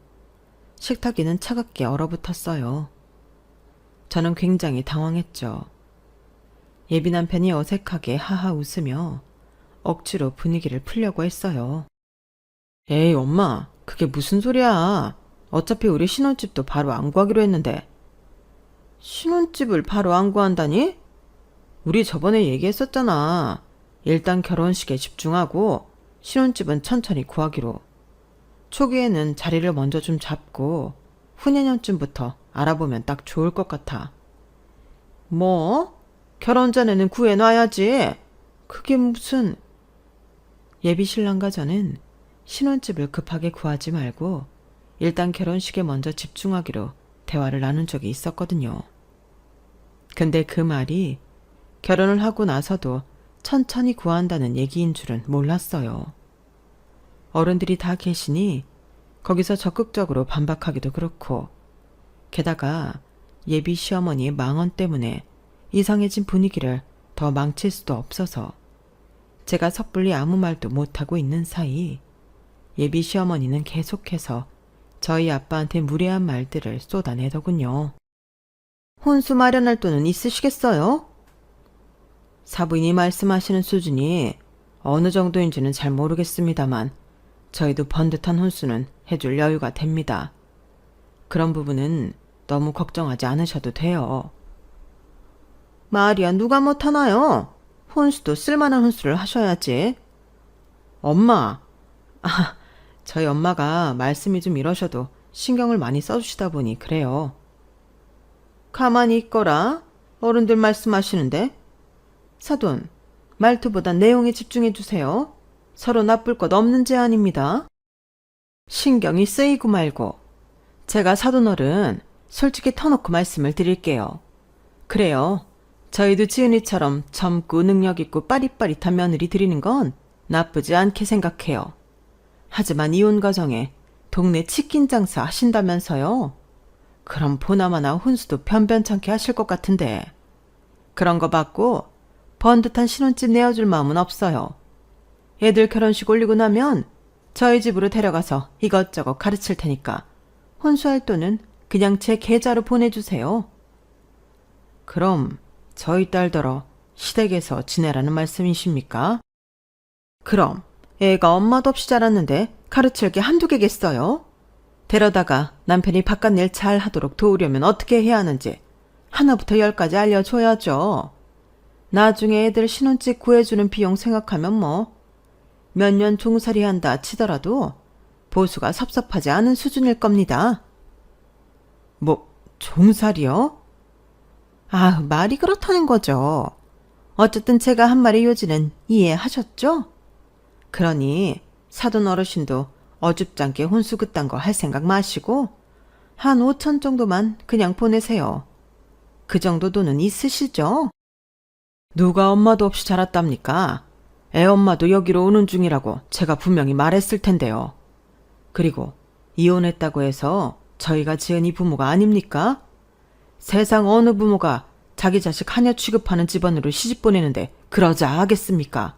식탁 위는 차갑게 얼어붙었어요. 저는 굉장히 당황했죠. 예비 남편이 어색하게 하하 웃으며 억지로 분위기를 풀려고 했어요. 에이, 엄마, 그게 무슨 소리야. 어차피 우리 신혼집도 바로 안 구하기로 했는데. 신혼집을 바로 안 구한다니? 우리 저번에 얘기했었잖아. 일단 결혼식에 집중하고 신혼집은 천천히 구하기로. 초기에는 자리를 먼저 좀 잡고 후내년쯤부터 알아보면 딱 좋을 것 같아. 뭐? 결혼 전에는 구해놔야지. 그게 무슨... 예비 신랑과 저는 신혼집을 급하게 구하지 말고 일단 결혼식에 먼저 집중하기로 대화를 나눈 적이 있었거든요. 근데 그 말이 결혼을 하고 나서도 천천히 구한다는 얘기인 줄은 몰랐어요. 어른들이 다 계시니 거기서 적극적으로 반박하기도 그렇고 게다가 예비 시어머니의 망언 때문에 이상해진 분위기를 더 망칠 수도 없어서 제가 섣불리 아무 말도 못하고 있는 사이 예비 시어머니는 계속해서 저희 아빠한테 무례한 말들을 쏟아내더군요. 혼수 마련할 돈은 있으시겠어요? 사부인이 말씀하시는 수준이 어느 정도인지는 잘 모르겠습니다만 저희도 번듯한 혼수는 해줄 여유가 됩니다. 그런 부분은 너무 걱정하지 않으셔도 돼요. 말이야, 누가 못하나요? 혼수도 쓸만한 혼수를 하셔야지. 엄마! 저희 엄마가 말씀이 좀 이러셔도 신경을 많이 써주시다 보니 그래요. 가만히 있거라. 어른들 말씀하시는데. 사돈, 말투보단 내용에 집중해 주세요. 서로 나쁠 것 없는 제안입니다. 신경이 쓰이고 말고. 제가 사돈어른 솔직히 터놓고 말씀을 드릴게요. 그래요. 저희도 지은이처럼 젊고 능력 있고 빠릿빠릿한 며느리 드리는 건 나쁘지 않게 생각해요. 하지만 이혼 과정에 동네 치킨 장사 하신다면서요? 그럼 보나마나 혼수도 변변찮게 하실 것 같은데 그런 거 받고 번듯한 신혼집 내어줄 마음은 없어요. 애들 결혼식 올리고 나면 저희 집으로 데려가서 이것저것 가르칠 테니까 혼수할 돈은 그냥 제 계좌로 보내주세요. 그럼 저희 딸더러 시댁에서 지내라는 말씀이십니까? 그럼 애가 엄마도 없이 자랐는데 가르칠 게 한두 개겠어요? 데려다가 남편이 바깥 일 잘 하도록 도우려면 어떻게 해야 하는지 하나부터 10까지 알려줘야죠. 나중에 애들 신혼집 구해주는 비용 생각하면 뭐 몇 년 종살이 한다 치더라도 보수가 섭섭하지 않은 수준일 겁니다. 뭐 종살이요? 말이 그렇다는 거죠. 어쨌든 제가 한 말의 요지는 이해하셨죠? 그러니 사돈 어르신도 어줍잖게 혼수 그딴 거 할 생각 마시고 한 5천 정도만 그냥 보내세요. 그 정도 돈은 있으시죠? 누가 엄마도 없이 자랐답니까? 애 엄마도 여기로 오는 중이라고 제가 분명히 말했을 텐데요. 그리고 이혼했다고 해서 저희가 지은이 부모가 아닙니까? 세상 어느 부모가 자기 자식 하녀 취급하는 집안으로 시집 보내는데 그러자 하겠습니까?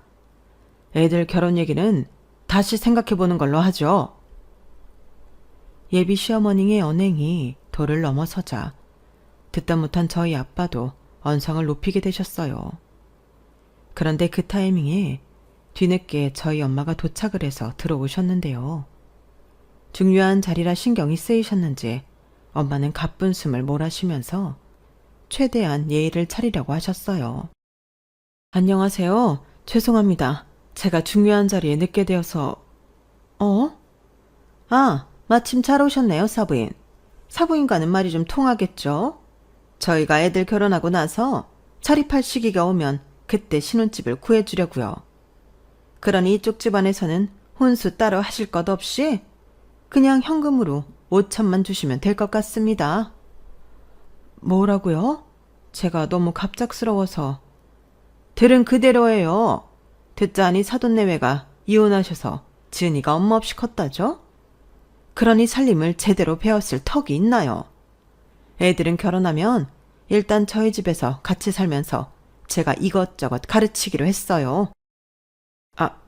애들 결혼 얘기는 다시 생각해보는 걸로 하죠. 예비 시어머니의 언행이 도를 넘어서자 듣다 못한 저희 아빠도 언성을 높이게 되셨어요. 그런데 그 타이밍에 뒤늦게 저희 엄마가 도착을 해서 들어오셨는데요. 중요한 자리라 신경이 쓰이셨는지 엄마는 가쁜 숨을 몰아쉬면서 최대한 예의를 차리려고 하셨어요. 안녕하세요. 죄송합니다. 제가 중요한 자리에 늦게 되어서... 마침 잘 오셨네요, 사부인. 사부인과는 말이 좀 통하겠죠? 저희가 애들 결혼하고 나서 자립할 시기가 오면 그때 신혼집을 구해주려고요. 그러니 이쪽 집안에서는 혼수 따로 하실 것 없이 그냥 현금으로 5천만 주시면 될 것 같습니다. 뭐라고요? 제가 너무 갑작스러워서. 들은 그대로예요. 듣자하니 사돈내외가 이혼하셔서 지은이가 엄마 없이 컸다죠? 그러니 살림을 제대로 배웠을 턱이 있나요? 애들은 결혼하면 일단 저희 집에서 같이 살면서 제가 이것저것 가르치기로 했어요.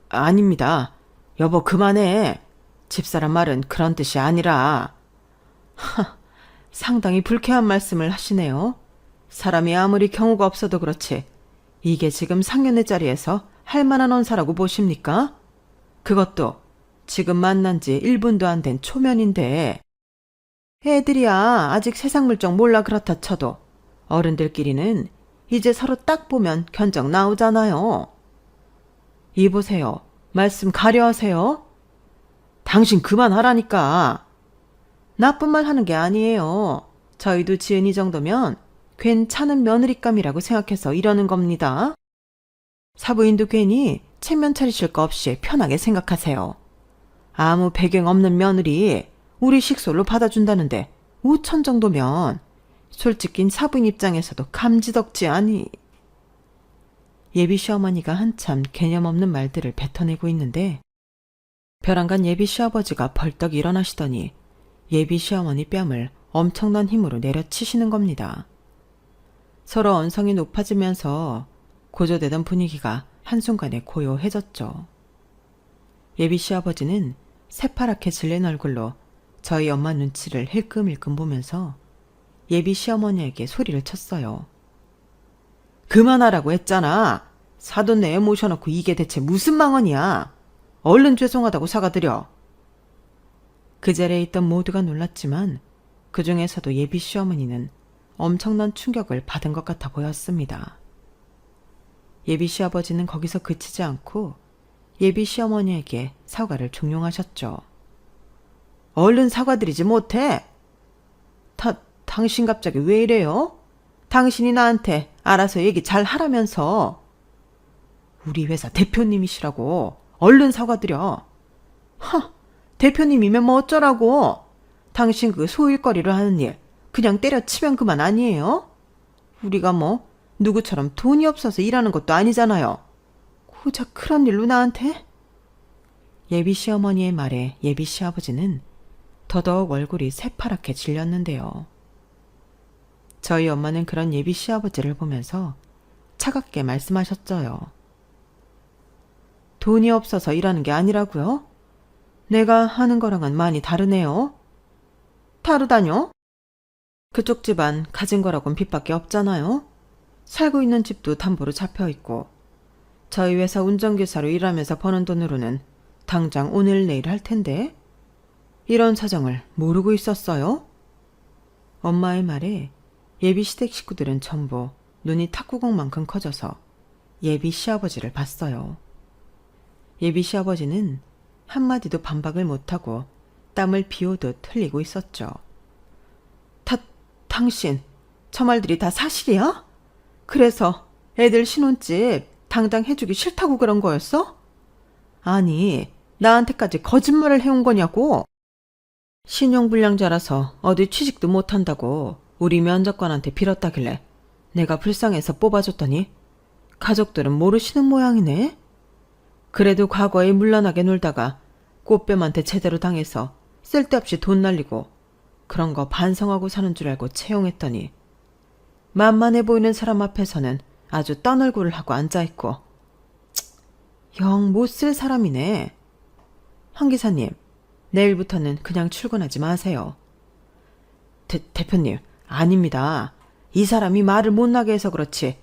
아닙니다. 여보 그만해. 집사람 말은 그런 뜻이 아니라. 상당히 불쾌한 말씀을 하시네요. 사람이 아무리 경우가 없어도 그렇지 이게 지금 상견례 자리에서 할 만한 언사라고 보십니까? 그것도 지금 만난 지 1분도 안 된 초면인데. 애들이야 아직 세상 물정 몰라 그렇다 쳐도 어른들끼리는 이제 서로 딱 보면 견적 나오잖아요. 이보세요. 말씀 가려하세요. 당신 그만하라니까. 나쁜 말 하는 게 아니에요. 저희도 지은이 정도면 괜찮은 며느리감이라고 생각해서 이러는 겁니다. 사부인도 괜히 체면 차리실 거 없이 편하게 생각하세요. 아무 배경 없는 며느리 우리 식솔로 받아준다는데 5천 정도면 솔직히 사부인 입장에서도 감지덕지 아니. 예비 시어머니가 한참 개념 없는 말들을 뱉어내고 있는데 벼랑간 예비 시아버지가 벌떡 일어나시더니 예비 시어머니 뺨을 엄청난 힘으로 내려치시는 겁니다. 서로 언성이 높아지면서 고조되던 분위기가 한순간에 고요해졌죠. 예비 시아버지는 새파랗게 질린 얼굴로 저희 엄마 눈치를 힐끔힐끔 보면서 예비 시어머니에게 소리를 쳤어요. 그만하라고 했잖아. 사돈네에 모셔놓고 이게 대체 무슨 망언이야. 얼른 죄송하다고 사과드려. 그 자리에 있던 모두가 놀랐지만 그 중에서도 예비 시어머니는 엄청난 충격을 받은 것 같아 보였습니다. 예비 시아버지는 거기서 그치지 않고 예비 시어머니에게 사과를 종용하셨죠. 얼른 사과드리지 못해? 당신 갑자기 왜 이래요? 당신이 나한테 알아서 얘기 잘 하라면서. 우리 회사 대표님이시라고. 얼른 사과드려. 대표님이면 뭐 어쩌라고. 당신 그 소일거리를 하는 일 그냥 때려치면 그만 아니에요? 우리가 뭐 누구처럼 돈이 없어서 일하는 것도 아니잖아요. 고작 그런 일로 나한테? 예비 시어머니의 말에 예비 시아버지는 더더욱 얼굴이 새파랗게 질렸는데요. 저희 엄마는 그런 예비 시아버지를 보면서 차갑게 말씀하셨어요. 돈이 없어서 일하는 게 아니라고요? 내가 하는 거랑은 많이 다르네요. 다르다뇨? 그쪽 집안 가진 거라곤 빚밖에 없잖아요. 살고 있는 집도 담보로 잡혀있고 저희 회사 운전기사로 일하면서 버는 돈으로는 당장 오늘 내일 할 텐데 이런 사정을 모르고 있었어요? 엄마의 말에 예비 시댁 식구들은 전부 눈이 탁구공만큼 커져서 예비 시아버지를 봤어요. 예비 시아버지는 한마디도 반박을 못하고 땀을 비오듯 흘리고 있었죠. 당신, 저 말들이 다 사실이야? 그래서 애들 신혼집 당장 해주기 싫다고 그런 거였어? 아니, 나한테까지 거짓말을 해온 거냐고? 신용불량자라서 어디 취직도 못한다고 우리 면접관한테 빌었다길래 내가 불쌍해서 뽑아줬더니 가족들은 모르시는 모양이네. 그래도 과거에 물란하게 놀다가 꽃뱀한테 제대로 당해서 쓸데없이 돈 날리고 그런 거 반성하고 사는 줄 알고 채용했더니 만만해 보이는 사람 앞에서는 아주 딴 얼굴을 하고 앉아있고 영 못 쓸 사람이네. 황 기사님, 내일부터는 그냥 출근하지 마세요. 대표님, 아닙니다. 이 사람이 말을 못나게 해서 그렇지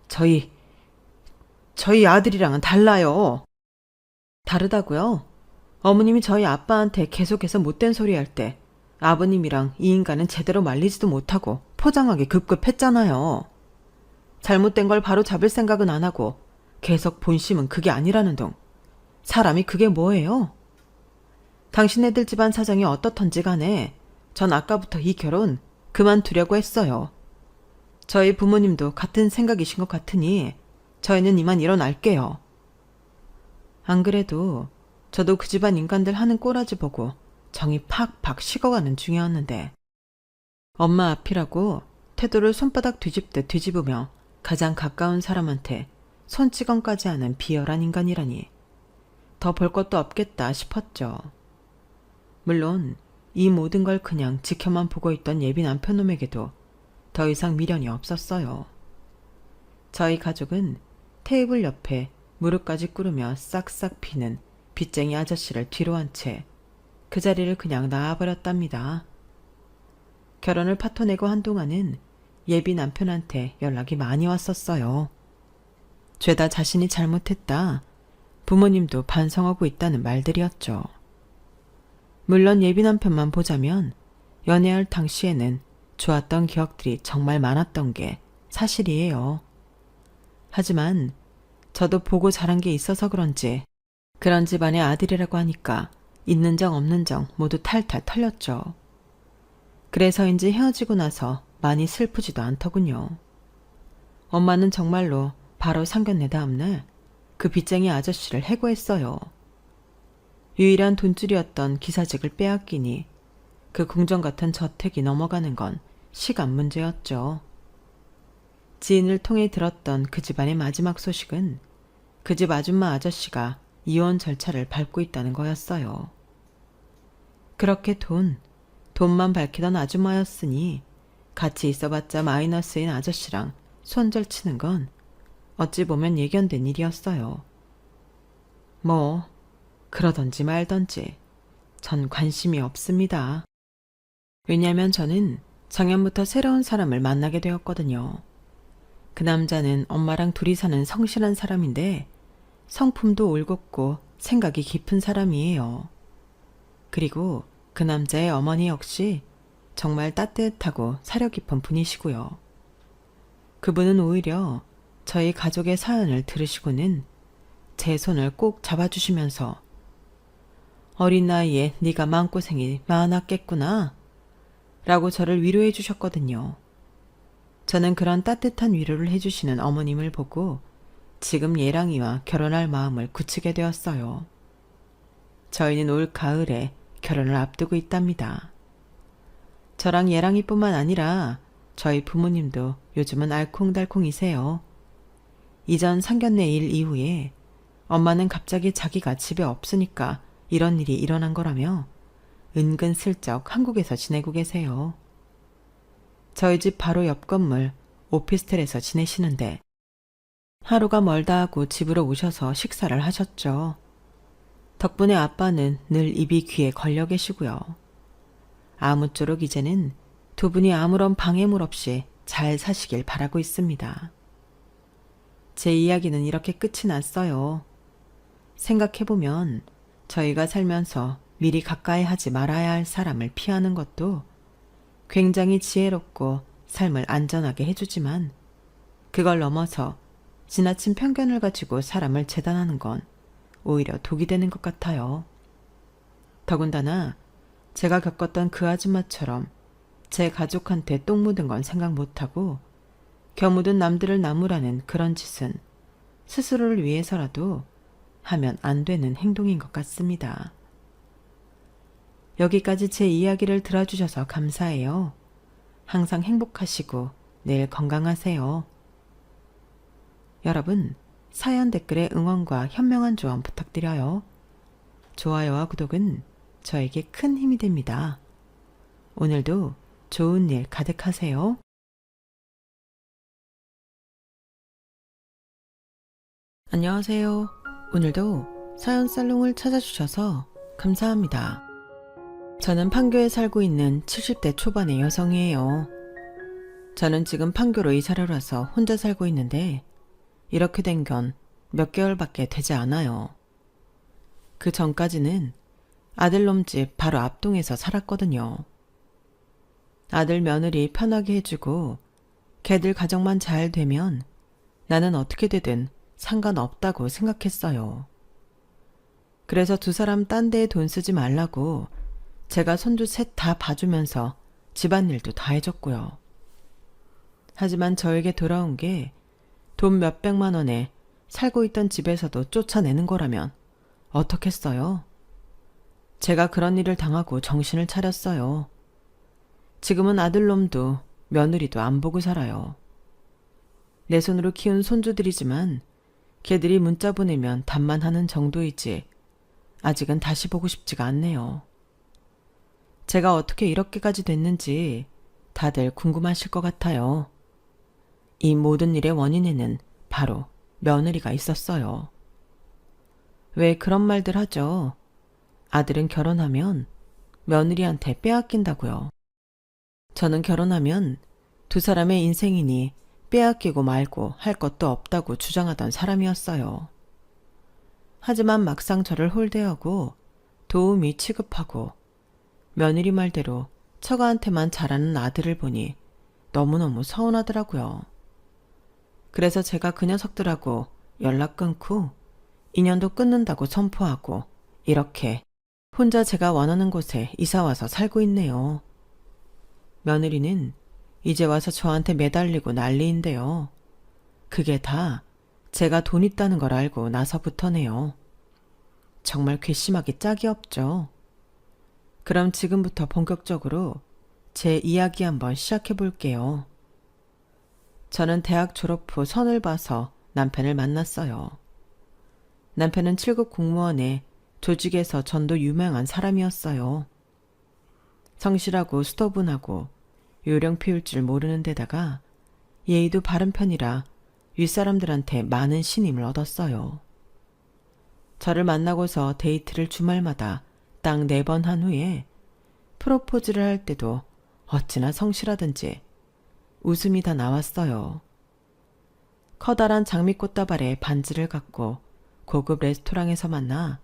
저희 아들이랑은 달라요. 다르다고요? 어머님이 저희 아빠한테 계속해서 못된 소리 할 때 아버님이랑 이 인간은 제대로 말리지도 못하고 포장하기 급급했잖아요. 잘못된 걸 바로 잡을 생각은 안 하고 계속 본심은 그게 아니라는 둥. 사람이 그게 뭐예요? 당신네들 집안 사정이 어떻던지 간에 전 아까부터 이 결혼 그만두려고 했어요. 저희 부모님도 같은 생각이신 것 같으니 저희는 이만 일어날게요. 안 그래도 저도 그 집안 인간들 하는 꼬라지 보고 정이 팍팍 식어가는 중이었는데 엄마 앞이라고 태도를 손바닥 뒤집듯 뒤집으며 가장 가까운 사람한테 손찌검까지 하는 비열한 인간이라니 더 볼 것도 없겠다 싶었죠. 물론 이 모든 걸 그냥 지켜만 보고 있던 예비 남편놈에게도 더 이상 미련이 없었어요. 저희 가족은 테이블 옆에 무릎까지 꿇으며 싹싹 피는 빚쟁이 아저씨를 뒤로 한 채 그 자리를 그냥 놔버렸답니다. 결혼을 파토내고 한동안은 예비 남편한테 연락이 많이 왔었어요. 죄다 자신이 잘못했다. 부모님도 반성하고 있다는 말들이었죠. 물론 예비 남편만 보자면 연애할 당시에는 좋았던 기억들이 정말 많았던 게 사실이에요. 하지만 저도 보고 자란 게 있어서 그런지 그런 집안의 아들이라고 하니까 있는 정 없는 정 모두 탈탈 털렸죠. 그래서인지 헤어지고 나서 많이 슬프지도 않더군요. 엄마는 정말로 바로 상견례 다음날 그 빚쟁이 아저씨를 해고했어요. 유일한 돈줄이었던 기사직을 빼앗기니 그 궁정 같은 저택이 넘어가는 건 시간 문제였죠. 지인을 통해 들었던 그 집안의 마지막 소식은 그 집 아줌마 아저씨가 이혼 절차를 밟고 있다는 거였어요. 그렇게 돈만 밝히던 아줌마였으니 같이 있어봤자 마이너스인 아저씨랑 손절치는 건 어찌 보면 예견된 일이었어요. 뭐 그러던지 말던지 전 관심이 없습니다. 왜냐하면 저는 작년부터 새로운 사람을 만나게 되었거든요. 그 남자는 엄마랑 둘이 사는 성실한 사람인데 성품도 올곧고 생각이 깊은 사람이에요. 그리고 그 남자의 어머니 역시 정말 따뜻하고 사려 깊은 분이시고요. 그분은 오히려 저희 가족의 사연을 들으시고는 제 손을 꼭 잡아주시면서 어린 나이에 네가 마음고생이 많았겠구나 라고 저를 위로해 주셨거든요. 저는 그런 따뜻한 위로를 해주시는 어머님을 보고 지금 예랑이와 결혼할 마음을 굳히게 되었어요. 저희는 올 가을에 결혼을 앞두고 있답니다. 저랑 예랑이뿐만 아니라 저희 부모님도 요즘은 알콩달콩이세요. 이전 상견례 일 이후에 엄마는 갑자기 자기가 집에 없으니까 이런 일이 일어난 거라며 은근슬쩍 한국에서 지내고 계세요. 저희 집 바로 옆 건물 오피스텔에서 지내시는데 하루가 멀다 하고 집으로 오셔서 식사를 하셨죠. 덕분에 아빠는 늘 입이 귀에 걸려 계시고요. 아무쪼록 이제는 두 분이 아무런 방해물 없이 잘 사시길 바라고 있습니다. 제 이야기는 이렇게 끝이 났어요. 생각해보면 저희가 살면서 미리 가까이 하지 말아야 할 사람을 피하는 것도 굉장히 지혜롭고 삶을 안전하게 해주지만 그걸 넘어서 지나친 편견을 가지고 사람을 재단하는 건 오히려 독이 되는 것 같아요. 더군다나 제가 겪었던 그 아줌마처럼 제 가족한테 똥 묻은 건 생각 못하고 겨 묻은 남들을 나무라는 그런 짓은 스스로를 위해서라도 하면 안 되는 행동인 것 같습니다. 여기까지 제 이야기를 들어주셔서 감사해요. 항상 행복하시고 내일 건강하세요. 여러분, 사연 댓글에 응원과 현명한 조언 부탁드려요. 좋아요와 구독은 저에게 큰 힘이 됩니다. 오늘도 좋은 일 가득하세요. 안녕하세요. 오늘도 사연 살롱을 찾아주셔서 감사합니다. 저는 판교에 살고 있는 70대 초반의 여성이에요. 저는 지금 판교로 이사를 와서 혼자 살고 있는데 이렇게 된 건 몇 개월밖에 되지 않아요. 그 전까지는 아들놈 집 바로 앞동에서 살았거든요. 아들 며느리 편하게 해주고 걔들 가정만 잘 되면 나는 어떻게 되든 상관없다고 생각했어요. 그래서 두 사람 딴 데에 돈 쓰지 말라고 제가 손주 셋 다 봐주면서 집안일도 다 해줬고요. 하지만 저에게 돌아온 게 돈 몇백만 원에 살고 있던 집에서도 쫓아내는 거라면 어떻겠어요? 제가 그런 일을 당하고 정신을 차렸어요. 지금은 아들놈도 며느리도 안 보고 살아요. 내 손으로 키운 손주들이지만 걔들이 문자 보내면 답만 하는 정도이지 아직은 다시 보고 싶지가 않네요. 제가 어떻게 이렇게까지 됐는지 다들 궁금하실 것 같아요. 이 모든 일의 원인에는 바로 며느리가 있었어요. 왜 그런 말들 하죠? 아들은 결혼하면 며느리한테 빼앗긴다고요. 저는 결혼하면 두 사람의 인생이니 빼앗기고 말고 할 것도 없다고 주장하던 사람이었어요. 하지만 막상 저를 홀대하고 도우미 취급하고 며느리 말대로 처가한테만 잘하는 아들을 보니 너무너무 서운하더라고요. 그래서 제가 그 녀석들하고 연락 끊고 인연도 끊는다고 선포하고 이렇게 혼자 제가 원하는 곳에 이사와서 살고 있네요. 며느리는 이제 와서 저한테 매달리고 난리인데요. 그게 다 제가 돈 있다는 걸 알고 나서부터네요. 정말 괘씸하기 짝이 없죠. 그럼 지금부터 본격적으로 제 이야기 한번 시작해 볼게요. 저는 대학 졸업 후 선을 봐서 남편을 만났어요. 남편은 7급 공무원에 조직에서 전도 유명한 사람이었어요. 성실하고 수더분하고 요령 피울 줄 모르는 데다가 예의도 바른 편이라 윗사람들한테 많은 신임을 얻었어요. 저를 만나고서 데이트를 주말마다 딱 4번 한 후에 프로포즈를 할 때도 어찌나 성실하든지 웃음이 다 나왔어요. 커다란 장미꽃다발에 반지를 갖고 고급 레스토랑에서 만나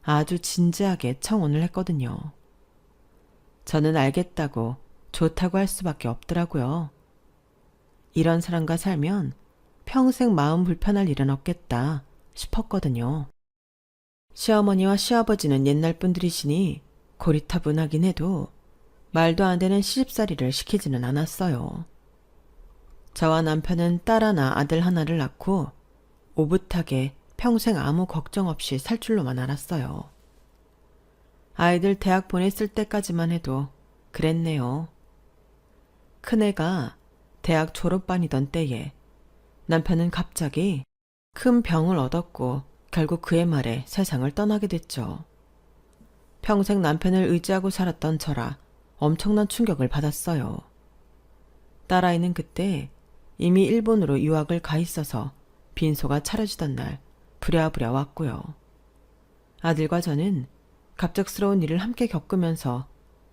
아주 진지하게 청혼을 했거든요. 저는 알겠다고 좋다고 할 수밖에 없더라고요. 이런 사람과 살면 평생 마음 불편할 일은 없겠다 싶었거든요. 시어머니와 시아버지는 옛날 분들이시니 고리타분하긴 해도 말도 안 되는 시집살이를 시키지는 않았어요. 저와 남편은 딸 하나 아들 하나를 낳고 오붓하게 평생 아무 걱정 없이 살 줄로만 알았어요. 아이들 대학 보냈을 때까지만 해도 그랬네요. 큰애가 대학 졸업반이던 때에 남편은 갑자기 큰 병을 얻었고 결국 그의 말에 세상을 떠나게 됐죠. 평생 남편을 의지하고 살았던 저라 엄청난 충격을 받았어요. 딸아이는 그때 이미 일본으로 유학을 가 있어서 빈소가 차려지던 날 부랴부랴 왔고요. 아들과 저는 갑작스러운 일을 함께 겪으면서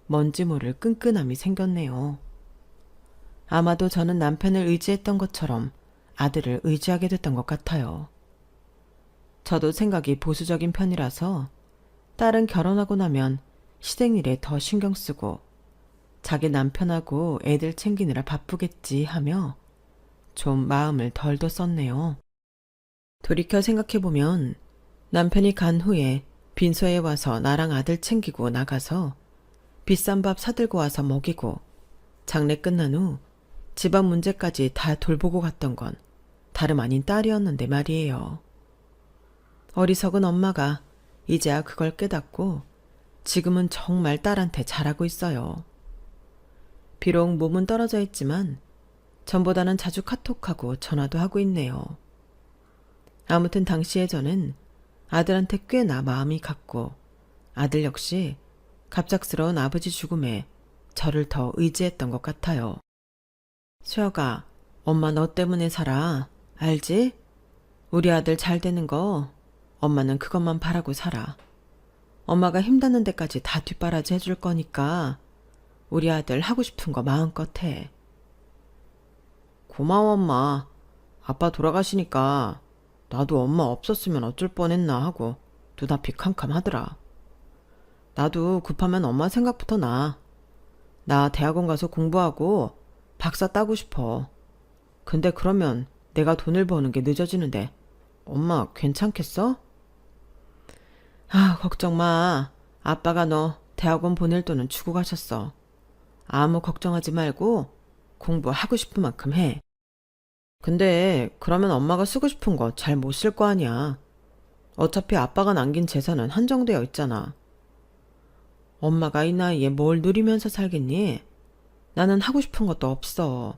뭔지 모를 끈끈함이 생겼네요. 아마도 저는 남편을 의지했던 것처럼 아들을 의지하게 됐던 것 같아요. 저도 생각이 보수적인 편이라서 딸은 결혼하고 나면 시댁일에 더 신경 쓰고 자기 남편하고 애들 챙기느라 바쁘겠지 하며 좀 마음을 덜 뒀었네요. 돌이켜 생각해보면 남편이 간 후에 빈소에 와서 나랑 아들 챙기고 나가서 비싼 밥 사들고 와서 먹이고 장례 끝난 후 집안 문제까지 다 돌보고 갔던 건 다름 아닌 딸이었는데 말이에요. 어리석은 엄마가 이제야 그걸 깨닫고 지금은 정말 딸한테 잘하고 있어요. 비록 몸은 떨어져 있지만 전보다는 자주 카톡하고 전화도 하고 있네요. 아무튼 당시에 저는 아들한테 꽤나 마음이 갔고 아들 역시 갑작스러운 아버지 죽음에 저를 더 의지했던 것 같아요. 수혁아, 엄마 너 때문에 살아. 알지? 우리 아들 잘 되는 거 엄마는 그것만 바라고 살아. 엄마가 힘닿는 데까지 다 뒷바라지 해줄 거니까 우리 아들 하고 싶은 거 마음껏 해. 고마워 엄마. 아빠 돌아가시니까 나도 엄마 없었으면 어쩔 뻔했나 하고 눈앞이 캄캄하더라. 나도 급하면 엄마 생각부터 나. 나 대학원 가서 공부하고 박사 따고 싶어. 근데 그러면 내가 돈을 버는 게 늦어지는데 엄마 괜찮겠어? 아, 걱정 마. 아빠가 너 대학원 보낼 돈은 주고 가셨어. 아무 걱정하지 말고 공부하고 싶은 만큼 해. 근데 그러면 엄마가 쓰고 싶은 거 잘 못 쓸 거 아니야. 어차피 아빠가 남긴 재산은 한정되어 있잖아. 엄마가 이 나이에 뭘 누리면서 살겠니? 나는 하고 싶은 것도 없어.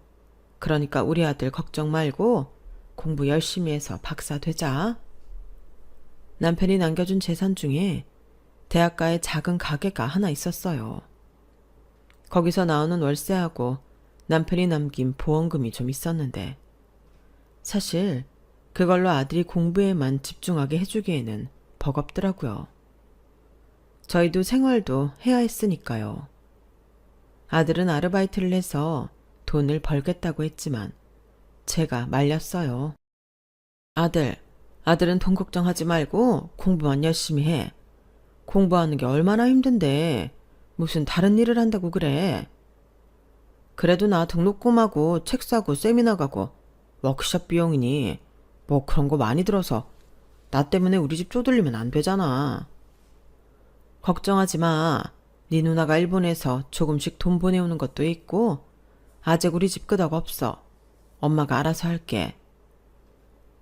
그러니까 우리 아들 걱정 말고 공부 열심히 해서 박사 되자. 남편이 남겨준 재산 중에 대학가에 작은 가게가 하나 있었어요. 거기서 나오는 월세하고 남편이 남긴 보험금이 좀 있었는데 사실 그걸로 아들이 공부에만 집중하게 해주기에는 버겁더라고요. 저희도 생활도 해야 했으니까요. 아들은 아르바이트를 해서 돈을 벌겠다고 했지만 제가 말렸어요. 아들은 돈 걱정하지 말고 공부만 열심히 해. 공부하는 게 얼마나 힘든데 무슨 다른 일을 한다고 그래. 그래도 나 등록금하고 책 사고 세미나 가고 워크숍 비용이니 뭐 그런 거 많이 들어서 나 때문에 우리 집 쪼들리면 안 되잖아. 걱정하지 마. 네 누나가 일본에서 조금씩 돈 보내오는 것도 있고 아직 우리 집 끄덕 없어. 엄마가 알아서 할게.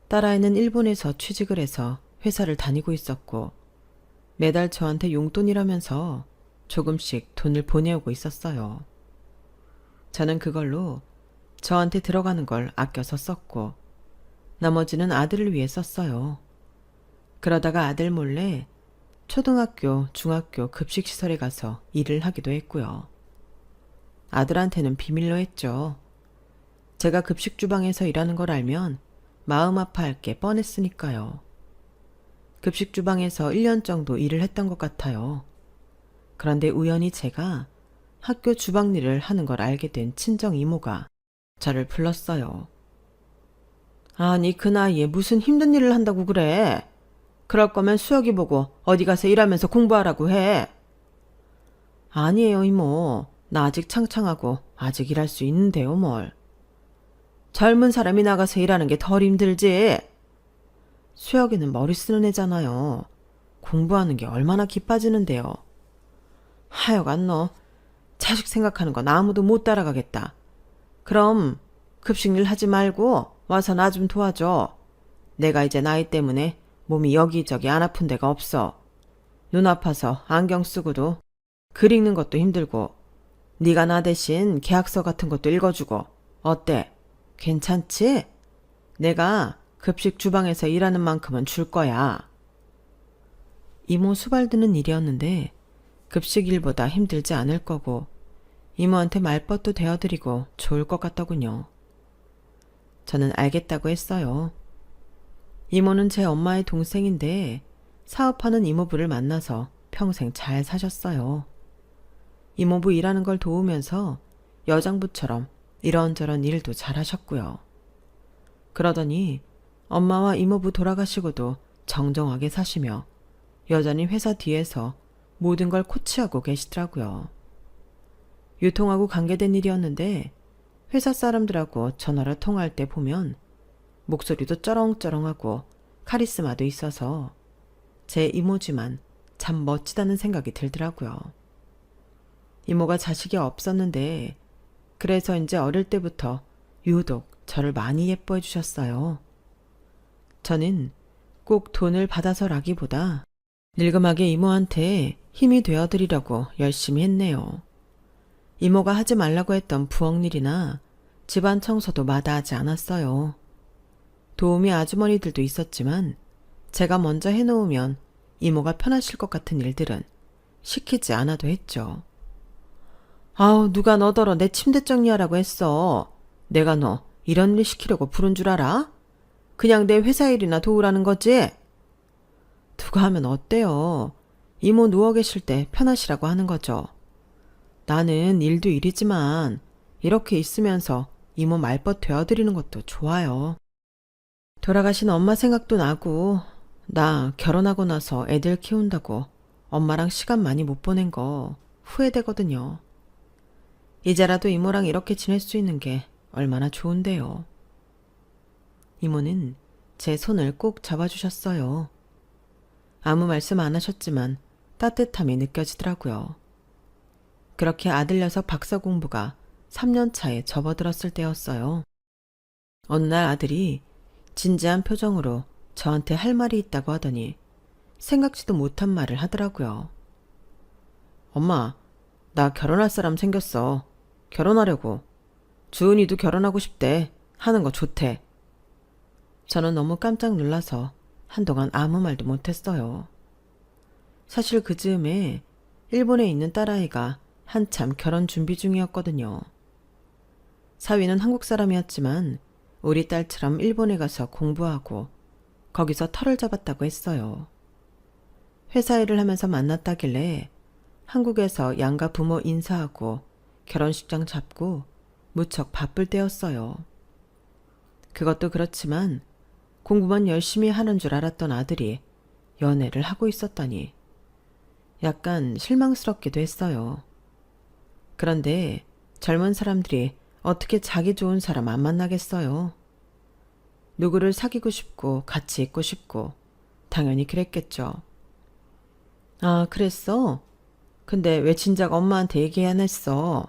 딸아이는 일본에서 취직을 해서 회사를 다니고 있었고 매달 저한테 용돈이라면서 조금씩 돈을 보내오고 있었어요. 저는 그걸로 저한테 들어가는 걸 아껴서 썼고 나머지는 아들을 위해 썼어요. 그러다가 아들 몰래 초등학교, 중학교 급식시설에 가서 일을 하기도 했고요. 아들한테는 비밀로 했죠. 제가 급식주방에서 일하는 걸 알면 마음 아파할 게 뻔했으니까요. 급식주방에서 1년 정도 일을 했던 것 같아요. 그런데 우연히 제가 학교 주방 일을 하는 걸 알게 된 친정 이모가 저를 불렀어요. 아니 그 나이에 무슨 힘든 일을 한다고 그래. 그럴 거면 수혁이 보고 어디 가서 일하면서 공부하라고 해. 아니에요 이모. 나 아직 창창하고 아직 일할 수 있는데요 뭘. 젊은 사람이 나가서 일하는 게 덜 힘들지. 수혁이는 머리 쓰는 애잖아요. 공부하는 게 얼마나 기빠지는데요. 하여간 너 자식 생각하는 건 아무도 못 따라가겠다. 그럼 급식일 하지 말고 와서 나 좀 도와줘. 내가 이제 나이 때문에 몸이 여기저기 안 아픈 데가 없어. 눈 아파서 안경 쓰고도 글 읽는 것도 힘들고 네가 나 대신 계약서 같은 것도 읽어주고 어때? 괜찮지? 내가 급식 주방에서 일하는 만큼은 줄 거야. 이모 수발드는 일이었는데 급식 일보다 힘들지 않을 거고 이모한테 말벗도 대어드리고 좋을 것 같더군요. 저는 알겠다고 했어요. 이모는 제 엄마의 동생인데 사업하는 이모부를 만나서 평생 잘 사셨어요. 이모부 일하는 걸 도우면서 여장부처럼 이런저런 일도 잘 하셨고요. 그러더니 엄마와 이모부 돌아가시고도 정정하게 사시며 여전히 회사 뒤에서 모든 걸 코치하고 계시더라고요. 유통하고 관계된 일이었는데 회사 사람들하고 전화로 통화할 때 보면 목소리도 쩌렁쩌렁하고 카리스마도 있어서 제 이모지만 참 멋지다는 생각이 들더라고요. 이모가 자식이 없었는데 그래서인지 어릴 때부터 유독 저를 많이 예뻐해 주셨어요. 저는 꼭 돈을 받아서라기보다 늙음하게 이모한테 힘이 되어드리려고 열심히 했네요. 이모가 하지 말라고 했던 부엌일이나 집안 청소도 마다하지 않았어요. 도우미 아주머니들도 있었지만 제가 먼저 해놓으면 이모가 편하실 것 같은 일들은 시키지 않아도 했죠. 아우 누가 너더러 내 침대 정리하라고 했어. 내가 너 이런 일 시키려고 부른 줄 알아? 그냥 내 회사 일이나 도우라는 거지? 누가 하면 어때요? 이모 누워 계실 때 편하시라고 하는 거죠. 나는 일도 일이지만 이렇게 있으면서 이모 말벗 되어드리는 것도 좋아요. 돌아가신 엄마 생각도 나고 나 결혼하고 나서 애들 키운다고 엄마랑 시간 많이 못 보낸 거 후회되거든요. 이제라도 이모랑 이렇게 지낼 수 있는 게 얼마나 좋은데요. 이모는 제 손을 꼭 잡아주셨어요. 아무 말씀 안 하셨지만 따뜻함이 느껴지더라고요. 그렇게 아들 녀석 박사 공부가 3년 차에 접어들었을 때였어요. 어느 날 아들이 진지한 표정으로 저한테 할 말이 있다고 하더니 생각지도 못한 말을 하더라고요. 엄마, 나 결혼할 사람 생겼어. 결혼하려고. 주은이도 결혼하고 싶대. 하는 거 좋대. 저는 너무 깜짝 놀라서 한동안 아무 말도 못했어요. 사실 그 즈음에 일본에 있는 딸아이가 한참 결혼 준비 중이었거든요. 사위는 한국 사람이었지만 우리 딸처럼 일본에 가서 공부하고 거기서 터를 잡았다고 했어요. 회사 일을 하면서 만났다길래 한국에서 양가 부모 인사하고 결혼식장 잡고 무척 바쁠 때였어요. 그것도 그렇지만 공부만 열심히 하는 줄 알았던 아들이 연애를 하고 있었다니 약간 실망스럽기도 했어요. 그런데 젊은 사람들이 어떻게 자기 좋은 사람 안 만나겠어요? 누구를 사귀고 싶고 같이 있고 싶고 당연히 그랬겠죠. 아, 그랬어? 근데 왜 진작 엄마한테 얘기 안 했어?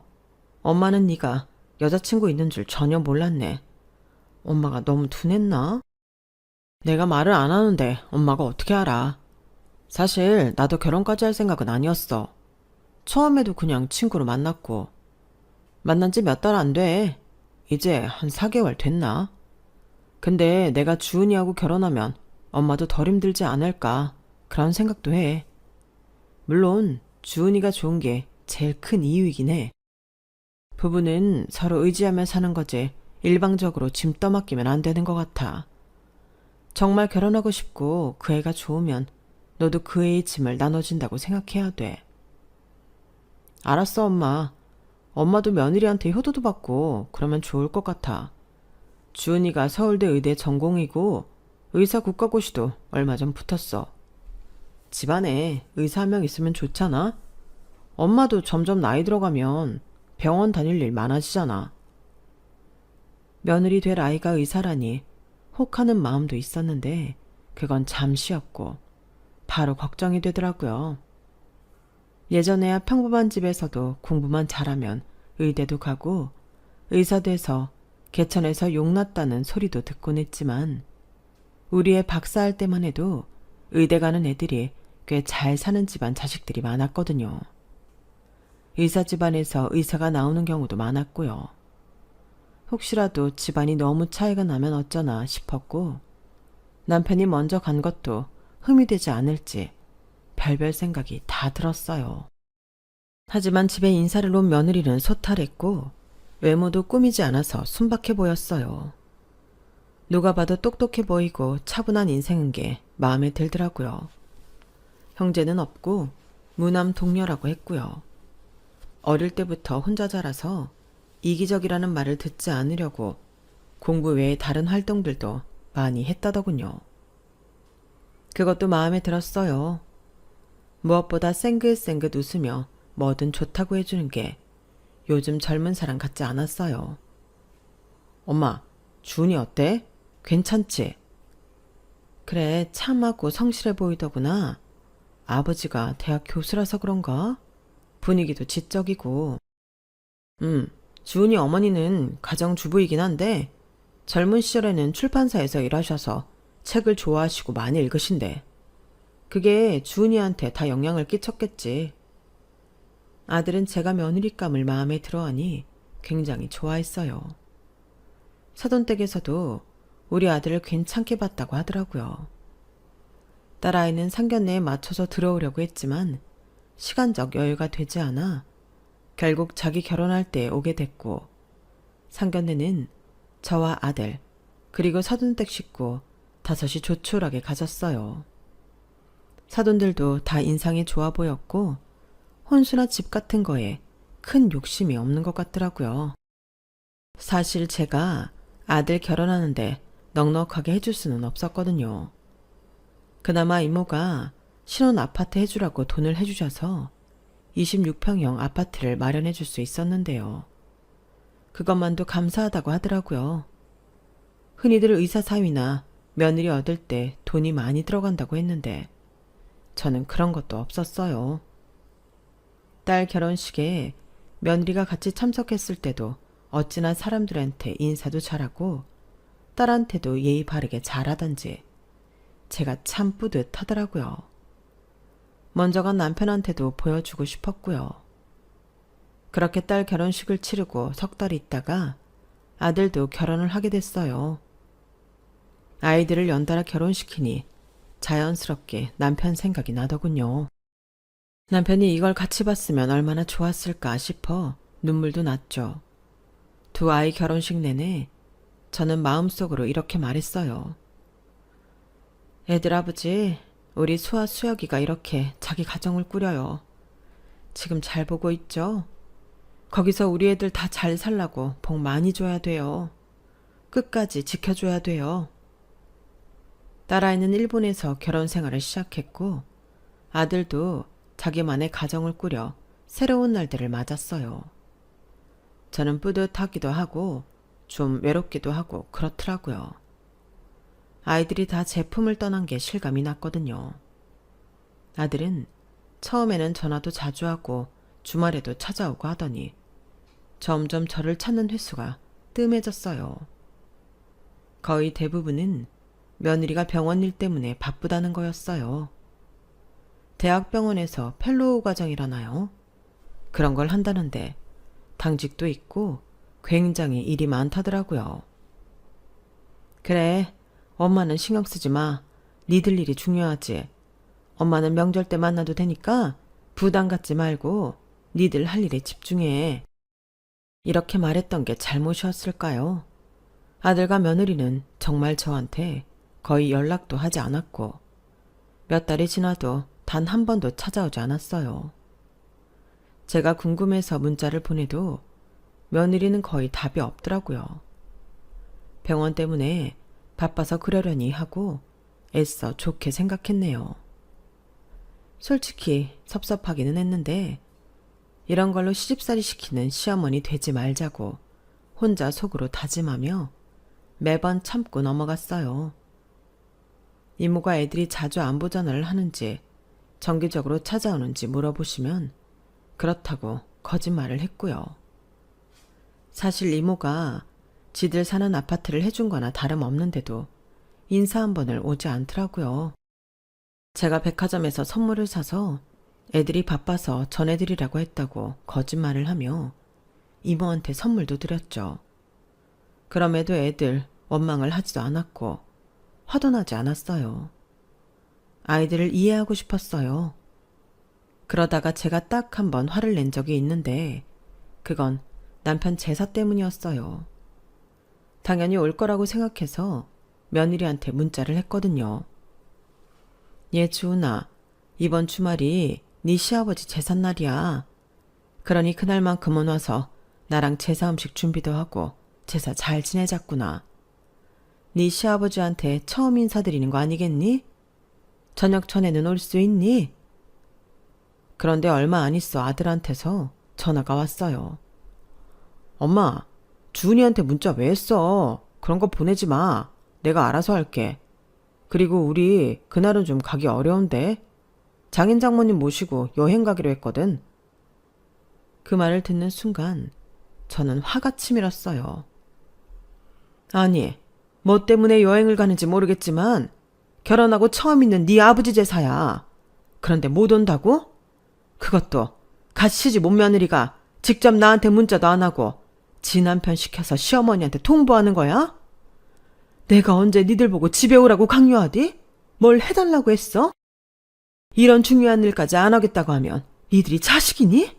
엄마는 네가 여자친구 있는 줄 전혀 몰랐네. 엄마가 너무 둔했나? 내가 말을 안 하는데 엄마가 어떻게 알아? 사실 나도 결혼까지 할 생각은 아니었어. 처음에도 그냥 친구로 만났고 만난 지 몇 달 안 돼. 이제 한 4개월 됐나? 근데 내가 주은이하고 결혼하면 엄마도 덜 힘들지 않을까 그런 생각도 해. 물론 주은이가 좋은 게 제일 큰 이유이긴 해. 부부는 서로 의지하며 사는 거지 일방적으로 짐 떠맡기면 안 되는 것 같아. 정말 결혼하고 싶고 그 애가 좋으면 너도 그 애의 짐을 나눠준다고 생각해야 돼. 알았어, 엄마. 엄마도 며느리한테 효도도 받고 그러면 좋을 것 같아. 주은이가 서울대 의대 전공이고 의사 국가고시도 얼마 전 붙었어. 집안에 의사 한 명 있으면 좋잖아. 엄마도 점점 나이 들어가면 병원 다닐 일 많아지잖아. 며느리 될 아이가 의사라니 혹하는 마음도 있었는데 그건 잠시였고 바로 걱정이 되더라고요. 예전에야 평범한 집에서도 공부만 잘하면 의대도 가고 의사 돼서 개천에서 용났다는 소리도 듣곤 했지만 우리의 박사할 때만 해도 의대 가는 애들이 꽤 잘 사는 집안 자식들이 많았거든요. 의사 집안에서 의사가 나오는 경우도 많았고요. 혹시라도 집안이 너무 차이가 나면 어쩌나 싶었고 남편이 먼저 간 것도 흠이 되지 않을지 별별 생각이 다 들었어요. 하지만 집에 인사를 온 며느리는 소탈했고 외모도 꾸미지 않아서 순박해 보였어요. 누가 봐도 똑똑해 보이고 차분한 인생인 게 마음에 들더라고요. 형제는 없고 무남 동녀라고 했고요. 어릴 때부터 혼자 자라서 이기적이라는 말을 듣지 않으려고 공부 외에 다른 활동들도 많이 했다더군요. 그것도 마음에 들었어요. 무엇보다 쌩긋쌩긋 웃으며 뭐든 좋다고 해주는 게 요즘 젊은 사람 같지 않았어요. 엄마, 주은이 어때? 괜찮지? 그래, 참하고 성실해 보이더구나. 아버지가 대학 교수라서 그런가? 분위기도 지적이고. 주은이 어머니는 가정주부이긴 한데 젊은 시절에는 출판사에서 일하셔서 책을 좋아하시고 많이 읽으신대. 그게 주은이한테 다 영향을 끼쳤겠지. 아들은 제가 며느리감을 마음에 들어하니 굉장히 좋아했어요. 사돈댁에서도 우리 아들을 괜찮게 봤다고 하더라고요. 딸아이는 상견례에 맞춰서 들어오려고 했지만 시간적 여유가 되지 않아 결국 자기 결혼할 때 오게 됐고 상견례는 저와 아들 그리고 사돈댁 식구 5이 조촐하게 가졌어요. 사돈들도 다 인상이 좋아 보였고 혼수나 집 같은 거에 큰 욕심이 없는 것 같더라고요. 사실 제가 아들 결혼하는데 넉넉하게 해줄 수는 없었거든요. 그나마 이모가 신혼 아파트 해주라고 돈을 해주셔서 26평형 아파트를 마련해 줄 수 있었는데요. 그것만도 감사하다고 하더라고요. 흔히들 의사 사위나 며느리 얻을 때 돈이 많이 들어간다고 했는데 저는 그런 것도 없었어요. 딸 결혼식에 며느리가 같이 참석했을 때도 어찌나 사람들한테 인사도 잘하고 딸한테도 예의 바르게 잘하던지 제가 참 뿌듯하더라고요. 먼저 간 남편한테도 보여주고 싶었고요. 그렇게 딸 결혼식을 치르고 석 달 있다가 아들도 결혼을 하게 됐어요. 아이들을 연달아 결혼시키니 자연스럽게 남편 생각이 나더군요. 남편이 이걸 같이 봤으면 얼마나 좋았을까 싶어 눈물도 났죠. 두 아이 결혼식 내내 저는 마음속으로 이렇게 말했어요. 애들 아버지, 우리 수아 수혁이가 이렇게 자기 가정을 꾸려요. 지금 잘 보고 있죠? 거기서 우리 애들 다 잘 살라고 복 많이 줘야 돼요. 끝까지 지켜줘야 돼요. 딸아이는 일본에서 결혼 생활을 시작했고 아들도 자기만의 가정을 꾸려 새로운 날들을 맞았어요. 저는 뿌듯하기도 하고 좀 외롭기도 하고 그렇더라고요. 아이들이 다 제 품을 떠난 게 실감이 났거든요. 아들은 처음에는 전화도 자주 하고 주말에도 찾아오고 하더니 점점 저를 찾는 횟수가 뜸해졌어요. 거의 대부분은 며느리가 병원 일 때문에 바쁘다는 거였어요. 대학병원에서 펠로우 과정이라나요? 그런 걸 한다는데 당직도 있고 굉장히 일이 많다더라고요. 그래, 엄마는 신경 쓰지 마. 니들 일이 중요하지. 엄마는 명절 때 만나도 되니까 부담 갖지 말고 니들 할 일에 집중해. 이렇게 말했던 게 잘못이었을까요? 아들과 며느리는 정말 저한테 거의 연락도 하지 않았고 몇 달이 지나도 단 한 번도 찾아오지 않았어요. 제가 궁금해서 문자를 보내도 며느리는 거의 답이 없더라고요. 병원 때문에 바빠서 그러려니 하고 애써 좋게 생각했네요. 솔직히 섭섭하기는 했는데 이런 걸로 시집살이 시키는 시어머니 되지 말자고 혼자 속으로 다짐하며 매번 참고 넘어갔어요. 이모가 애들이 자주 안부 전화를 하는지 정기적으로 찾아오는지 물어보시면 그렇다고 거짓말을 했고요. 사실 이모가 지들 사는 아파트를 해준 거나 다름없는데도 인사 한 번을 오지 않더라고요. 제가 백화점에서 선물을 사서 애들이 바빠서 전해드리라고 했다고 거짓말을 하며 이모한테 선물도 드렸죠. 그럼에도 애들 원망을 하지도 않았고 화도 나지 않았어요. 아이들을 이해하고 싶었어요. 그러다가 제가 딱 한 번 화를 낸 적이 있는데 그건 남편 제사 때문이었어요. 당연히 올 거라고 생각해서 며느리한테 문자를 했거든요. 얘 주은아, 이번 주말이 네 시아버지 제삿날이야. 그러니 그날만큼은 와서 나랑 제사 음식 준비도 하고 제사 잘 지내자꾸나. 네 시아버지한테 처음 인사드리는 거 아니겠니? 저녁 전에는 올 수 있니? 그런데 얼마 안 있어 아들한테서 전화가 왔어요. 엄마, 주은이한테 문자 왜 했어? 그런 거 보내지 마. 내가 알아서 할게. 그리고 우리 그날은 좀 가기 어려운데. 장인 장모님 모시고 여행 가기로 했거든. 그 말을 듣는 순간 저는 화가 치밀었어요. 아니, 뭐 때문에 여행을 가는지 모르겠지만 결혼하고 처음 있는 네 아버지 제사야. 그런데 못 온다고? 그것도 갓 시집 온 며느리가 직접 나한테 문자도 안 하고 지 남편 시켜서 시어머니한테 통보하는 거야? 내가 언제 니들 보고 집에 오라고 강요하디? 뭘 해달라고 했어? 이런 중요한 일까지 안 하겠다고 하면 니들이 자식이니?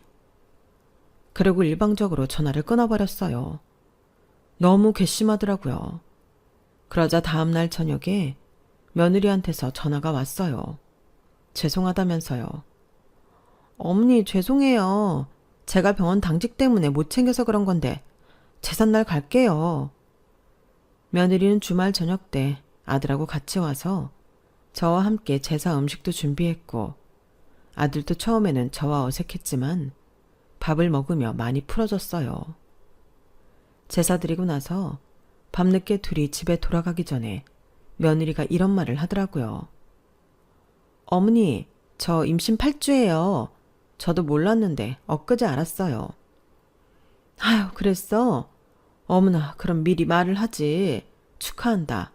그리고 일방적으로 전화를 끊어버렸어요. 너무 괘씸하더라고요. 그러자 다음날 저녁에 며느리한테서 전화가 왔어요. 죄송하다면서요. 어머니 죄송해요. 제가 병원 당직 때문에 못 챙겨서 그런 건데 제삿날 갈게요. 며느리는 주말 저녁 때 아들하고 같이 와서 저와 함께 제사 음식도 준비했고 아들도 처음에는 저와 어색했지만 밥을 먹으며 많이 풀어줬어요. 제사 드리고 나서 밤늦게 둘이 집에 돌아가기 전에 며느리가 이런 말을 하더라고요. 어머니, 저 임신 8주예요. 저도 몰랐는데 엊그제 알았어요. 아유, 그랬어? 어머나, 그럼 미리 말을 하지. 축하한다.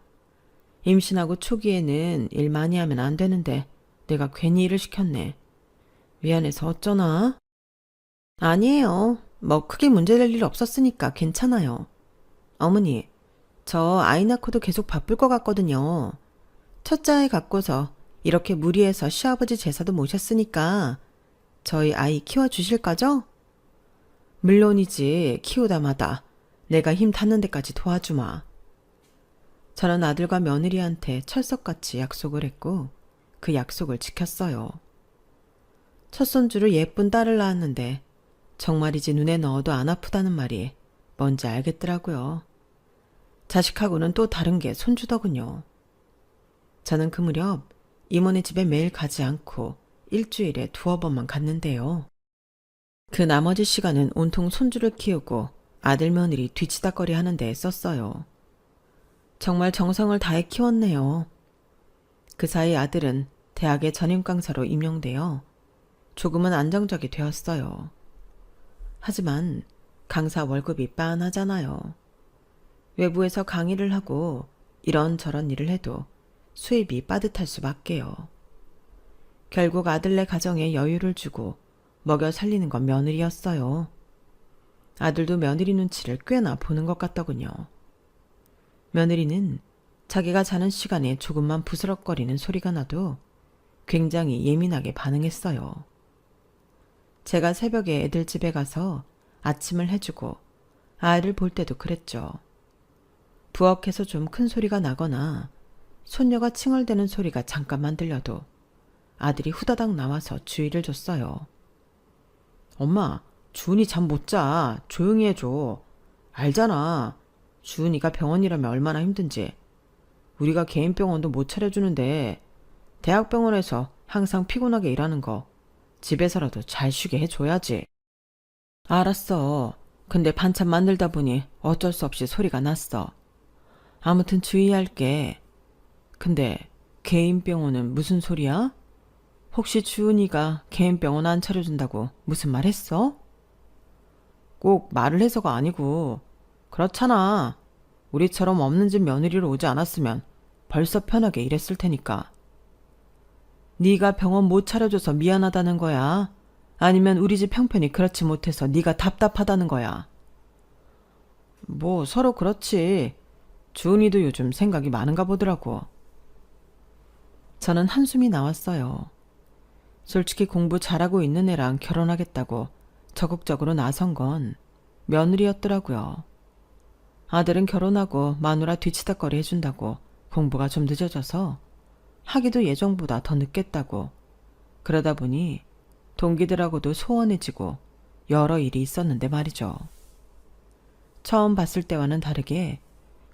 임신하고 초기에는 일 많이 하면 안 되는데 내가 괜히 일을 시켰네. 미안해서 어쩌나? 아니에요. 뭐 크게 문제될 일 없었으니까 괜찮아요. 어머니, 저 아이 낳고도 계속 바쁠 것 같거든요. 첫째 아이 갖고서 이렇게 무리해서 시아버지 제사도 모셨으니까 저희 아이 키워주실 거죠? 물론이지. 키우다마다 내가 힘 닿는 데까지 도와주마. 저는 아들과 며느리한테 철석같이 약속을 했고 그 약속을 지켰어요. 첫 손주로 예쁜 딸을 낳았는데 정말이지 눈에 넣어도 안 아프다는 말이 뭔지 알겠더라고요. 자식하고는 또 다른 게 손주더군요. 저는 그 무렵 이모네 집에 매일 가지 않고 일주일에 2번만 갔는데요. 그 나머지 시간은 온통 손주를 키우고 아들 며느리 뒤치다거리 하는 데 썼어요. 정말 정성을 다해 키웠네요. 그 사이 아들은 대학의 전임 강사로 임용되어 조금은 안정적이 되었어요. 하지만 강사 월급이 빤하잖아요. 외부에서 강의를 하고 이런저런 일을 해도 수입이 빠듯할 수밖에요. 결국 아들네 가정에 여유를 주고 먹여 살리는 건 며느리였어요. 아들도 며느리 눈치를 꽤나 보는 것 같더군요. 며느리는 자기가 자는 시간에 조금만 부스럭거리는 소리가 나도 굉장히 예민하게 반응했어요. 제가 새벽에 애들 집에 가서 아침을 해주고 아이를 볼 때도 그랬죠. 부엌에서 좀 큰 소리가 나거나 손녀가 칭얼대는 소리가 잠깐만 들려도 아들이 후다닥 나와서 주의를 줬어요. 엄마, 주은이 잠 못 자. 조용히 해줘. 알잖아. 주은이가 병원이라면 얼마나 힘든지. 우리가 개인 병원도 못 차려주는데 대학병원에서 항상 피곤하게 일하는 거 집에서라도 잘 쉬게 해줘야지. 알았어. 근데 반찬 만들다 보니 어쩔 수 없이 소리가 났어. 아무튼 주의할게. 근데 개인 병원은 무슨 소리야? 혹시 주은이가 개인 병원 안 차려준다고 무슨 말 했어? 꼭 말을 해서가 아니고 그렇잖아. 우리처럼 없는 집 며느리로 오지 않았으면 벌써 편하게 일했을 테니까. 네가 병원 못 차려줘서 미안하다는 거야? 아니면 우리 집 형편이 그렇지 못해서 네가 답답하다는 거야? 뭐 서로 그렇지. 주은이도 요즘 생각이 많은가 보더라고. 저는 한숨이 나왔어요. 솔직히 공부 잘하고 있는 애랑 결혼하겠다고 적극적으로 나선 건 며느리였더라고요. 아들은 결혼하고 마누라 뒤치다거리 해준다고 공부가 좀 늦어져서 하기도 예정보다 더 늦겠다고. 그러다 보니 동기들하고도 소원해지고 여러 일이 있었는데 말이죠. 처음 봤을 때와는 다르게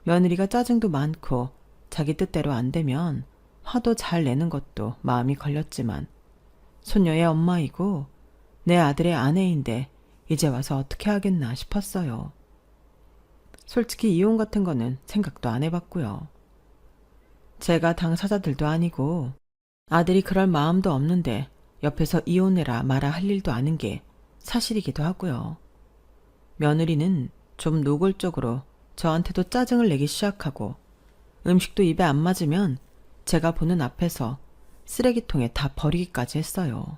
며느리가 짜증도 많고 자기 뜻대로 안 되면 화도 잘 내는 것도 마음이 걸렸지만 손녀의 엄마이고 내 아들의 아내인데 이제 와서 어떻게 하겠나 싶었어요. 솔직히 이혼 같은 거는 생각도 안 해봤고요. 제가 당사자들도 아니고 아들이 그럴 마음도 없는데 옆에서 이혼해라 마라 할 일도 아닌 게 사실이기도 하고요. 며느리는 좀 노골적으로 저한테도 짜증을 내기 시작하고 음식도 입에 안 맞으면 제가 보는 앞에서 쓰레기통에 다 버리기까지 했어요.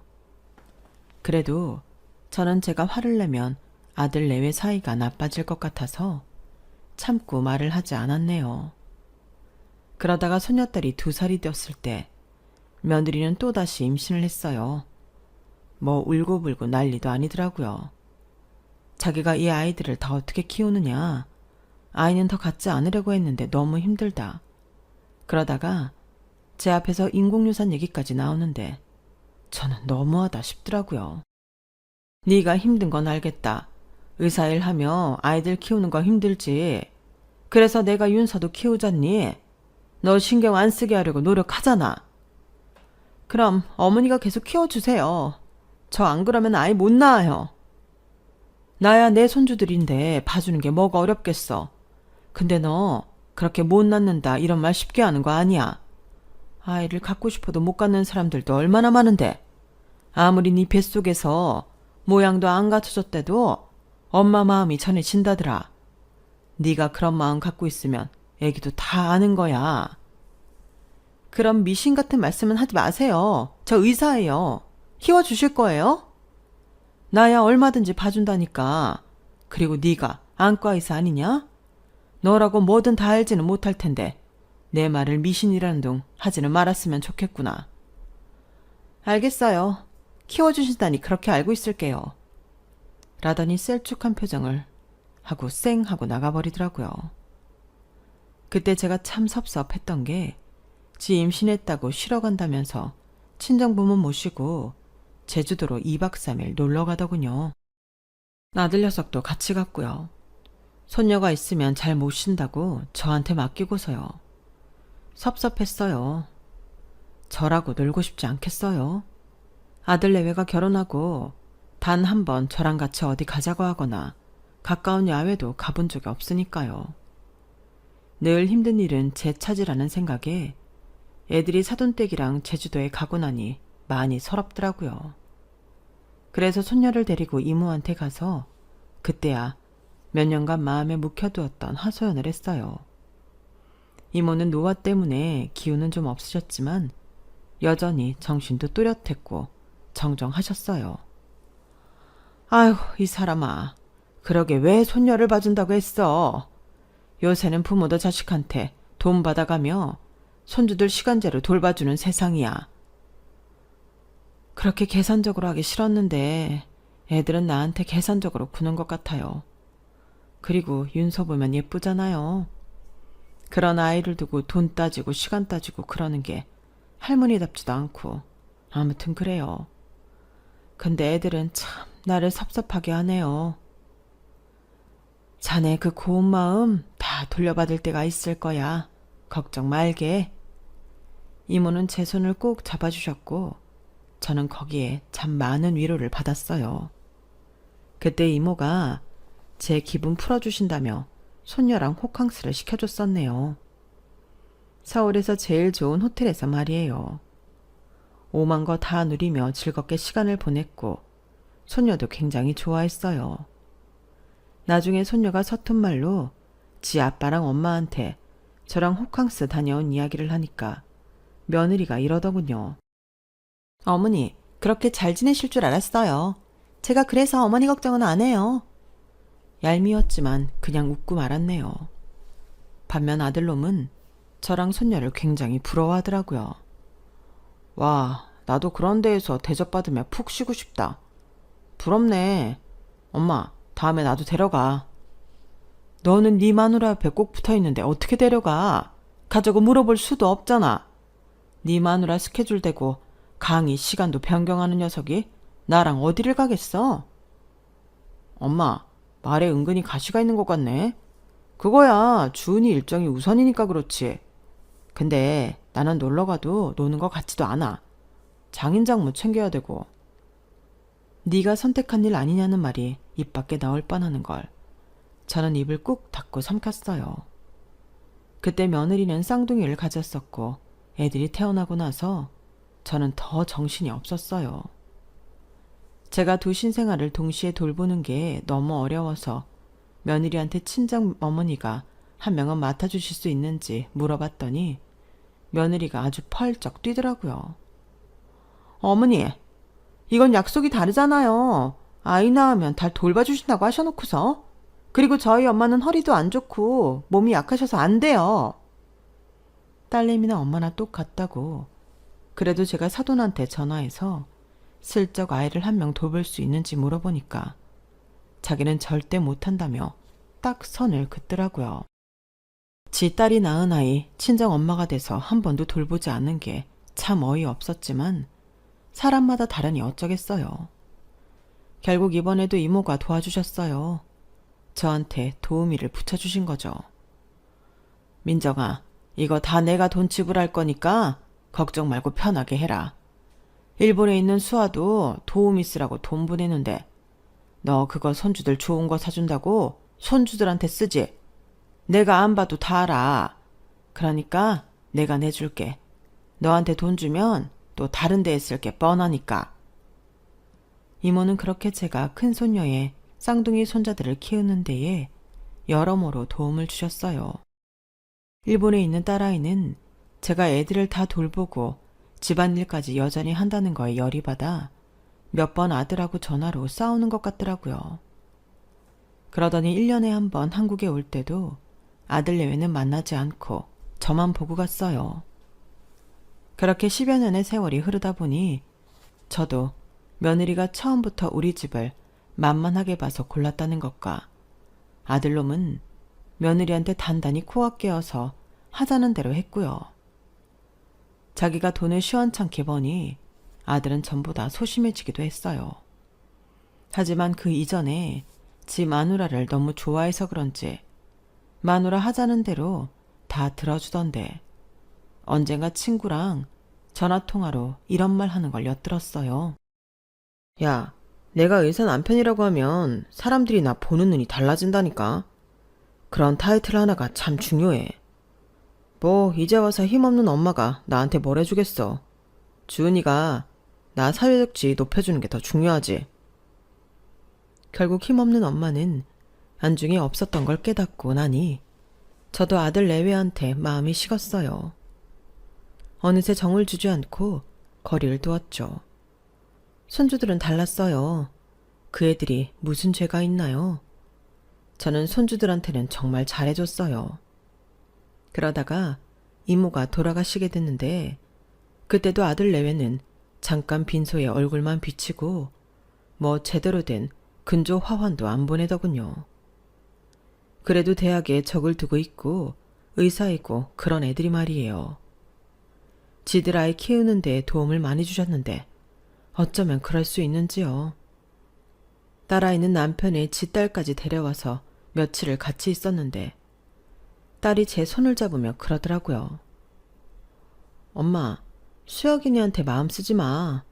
그래도 저는 제가 화를 내면 아들 내외 사이가 나빠질 것 같아서 참고 말을 하지 않았네요. 그러다가 손녀딸이 2살이 되었을 때 며느리는 또다시 임신을 했어요. 뭐 울고불고 난리도 아니더라고요. 자기가 이 아이들을 다 어떻게 키우느냐. 아이는 더 갖지 않으려고 했는데 너무 힘들다. 그러다가 제 앞에서 인공유산 얘기까지 나오는데 저는 너무하다 싶더라고요. 네가 힘든 건 알겠다. 의사일 하며 아이들 키우는 거 힘들지. 그래서 내가 윤서도 키우잖니. 너 신경 안 쓰게 하려고 노력하잖아. 그럼 어머니가 계속 키워주세요. 저 안 그러면 아이 못 낳아요. 나야 내 손주들인데 봐주는 게 뭐가 어렵겠어. 근데 너 그렇게 못 낳는다 이런 말 쉽게 하는 거 아니야. 아이를 갖고 싶어도 못 갖는 사람들도 얼마나 많은데. 아무리 네 뱃속에서 모양도 안 갖춰졌대도 엄마 마음이 전해진다더라. 네가 그런 마음 갖고 있으면 애기도 다 아는 거야. 그럼 미신 같은 말씀은 하지 마세요. 저 의사예요. 키워주실 거예요? 나야 얼마든지 봐준다니까. 그리고 네가 안과의사 아니냐? 너라고 뭐든 다 알지는 못할 텐데 내 말을 미신이라는 둥 하지는 말았으면 좋겠구나. 알겠어요. 키워주신다니 그렇게 알고 있을게요. 라더니 셀쭉한 표정을 하고 쌩 하고 나가버리더라고요. 그때 제가 참 섭섭했던 게 지 임신했다고 쉬러 간다면서 친정부모 모시고 제주도로 2박 3일 놀러 가더군요. 아들 녀석도 같이 갔고요. 손녀가 있으면 잘 못 쉰다고 저한테 맡기고서요. 섭섭했어요. 저라고 놀고 싶지 않겠어요? 아들 내외가 결혼하고 단 한 번 저랑 같이 어디 가자고 하거나 가까운 야외도 가본 적이 없으니까요. 늘 힘든 일은 제 차지라는 생각에 애들이 사돈댁이랑 제주도에 가고 나니 많이 서럽더라고요. 그래서 손녀를 데리고 이모한테 가서 그때야 몇 년간 마음에 묵혀두었던 하소연을 했어요. 이모는 노화 때문에 기운은 좀 없으셨지만 여전히 정신도 또렷했고 정정하셨어요. 아휴, 이 사람아. 그러게 왜 손녀를 봐준다고 했어. 요새는 부모도 자식한테 돈 받아가며 손주들 시간제로 돌봐주는 세상이야. 그렇게 계산적으로 하기 싫었는데 애들은 나한테 계산적으로 구는 것 같아요. 그리고 윤서 보면 예쁘잖아요. 그런 아이를 두고 돈 따지고 시간 따지고 그러는 게 할머니답지도 않고 아무튼 그래요. 근데 애들은 참 나를 섭섭하게 하네요. 자네 그 고운 마음 다 돌려받을 때가 있을 거야. 걱정 말게. 이모는 제 손을 꼭 잡아주셨고 저는 거기에 참 많은 위로를 받았어요. 그때 이모가 제 기분 풀어주신다며 손녀랑 호캉스를 시켜줬었네요. 서울에서 제일 좋은 호텔에서 말이에요. 오만 거 다 누리며 즐겁게 시간을 보냈고 손녀도 굉장히 좋아했어요. 나중에 손녀가 서툰 말로 지 아빠랑 엄마한테 저랑 호캉스 다녀온 이야기를 하니까 며느리가 이러더군요. 어머니, 그렇게 잘 지내실 줄 알았어요. 제가 그래서 어머니 걱정은 안 해요. 얄미웠지만 그냥 웃고 말았네요. 반면 아들놈은 저랑 손녀를 굉장히 부러워하더라고요. 와, 나도 그런 데에서 대접받으며 푹 쉬고 싶다. 부럽네. 엄마, 다음에 나도 데려가. 너는 네 마누라 앞에 꼭 붙어있는데 어떻게 데려가? 가자고 물어볼 수도 없잖아. 네 마누라 스케줄 대고 강의 시간도 변경하는 녀석이 나랑 어디를 가겠어? 엄마, 말에 은근히 가시가 있는 것 같네. 그거야 주은이 일정이 우선이니까 그렇지. 근데 나는 놀러가도 노는 것 같지도 않아. 장인장모 챙겨야 되고. 네가 선택한 일 아니냐는 말이 입 밖에 나올 뻔하는걸. 저는 입을 꾹 닫고 삼켰어요. 그때 며느리는 쌍둥이를 가졌었고 애들이 태어나고 나서 저는 더 정신이 없었어요. 제가 두 신생아를 동시에 돌보는 게 너무 어려워서 며느리한테 친정 어머니가 한 명은 맡아주실 수 있는지 물어봤더니 며느리가 아주 펄쩍 뛰더라고요. 어머니, 이건 약속이 다르잖아요. 아이 낳으면 달 돌봐주신다고 하셔놓고서. 그리고 저희 엄마는 허리도 안 좋고 몸이 약하셔서 안 돼요. 딸내미나 엄마나 똑같다고. 그래도 제가 사돈한테 전화해서 슬쩍 아이를 한 명 돌볼 수 있는지 물어보니까 자기는 절대 못한다며 딱 선을 긋더라고요. 지 딸이 낳은 아이 친정 엄마가 돼서 한 번도 돌보지 않는 게 참 어이없었지만 사람마다 다르니 어쩌겠어요. 결국 이번에도 이모가 도와주셨어요. 저한테 도우미를 붙여주신 거죠. 민정아, 이거 다 내가 돈 지불할 거니까 걱정 말고 편하게 해라. 일본에 있는 수아도 도우미 쓰라고 돈 보내는데 너 그거 손주들 좋은 거 사준다고 손주들한테 쓰지. 내가 안 봐도 다 알아. 그러니까 내가 내줄게. 너한테 돈 주면 또 다른 데에 쓸 게 뻔하니까. 이모는 그렇게 제가 큰 손녀의 쌍둥이 손자들을 키우는 데에 여러모로 도움을 주셨어요. 일본에 있는 딸아이는 제가 애들을 다 돌보고 집안일까지 여전히 한다는 거에 열이 받아 몇 번 아들하고 전화로 싸우는 것 같더라고요. 그러더니 1년에 한 번 한국에 올 때도 아들 내외는 만나지 않고 저만 보고 갔어요. 그렇게 10여 년의 세월이 흐르다 보니 저도 며느리가 처음부터 우리 집을 만만하게 봐서 골랐다는 것과 아들놈은 며느리한테 단단히 코가 깨어서 하자는 대로 했고요. 자기가 돈을 시원찮게 버니 아들은 전보다 소심해지기도 했어요. 하지만 그 이전에 지 마누라를 너무 좋아해서 그런지 마누라 하자는 대로 다 들어주던데 언젠가 친구랑 전화통화로 이런 말 하는 걸 엿들었어요. 야, 내가 의사 남편이라고 하면 사람들이 나 보는 눈이 달라진다니까. 그런 타이틀 하나가 참 중요해. 뭐 이제 와서 힘없는 엄마가 나한테 뭘 해주겠어. 주은이가 나 사회적 지위 높여주는 게 더 중요하지. 결국 힘없는 엄마는 안중에 없었던 걸 깨닫고 나니 저도 아들 내외한테 마음이 식었어요. 어느새 정을 주지 않고 거리를 두었죠. 손주들은 달랐어요. 그 애들이 무슨 죄가 있나요? 저는 손주들한테는 정말 잘해줬어요. 그러다가 이모가 돌아가시게 됐는데 그때도 아들 내외는 잠깐 빈소에 얼굴만 비치고 뭐 제대로 된 근조 화환도 안 보내더군요. 그래도 대학에 적을 두고 있고 의사이고 그런 애들이 말이에요. 지들 아이 키우는 데 도움을 많이 주셨는데 어쩌면 그럴 수 있는지요. 딸아이는 남편의 지딸까지 데려와서 며칠을 같이 있었는데 딸이 제 손을 잡으며 그러더라고요. 엄마, 수혁이니한테 마음 쓰지 마.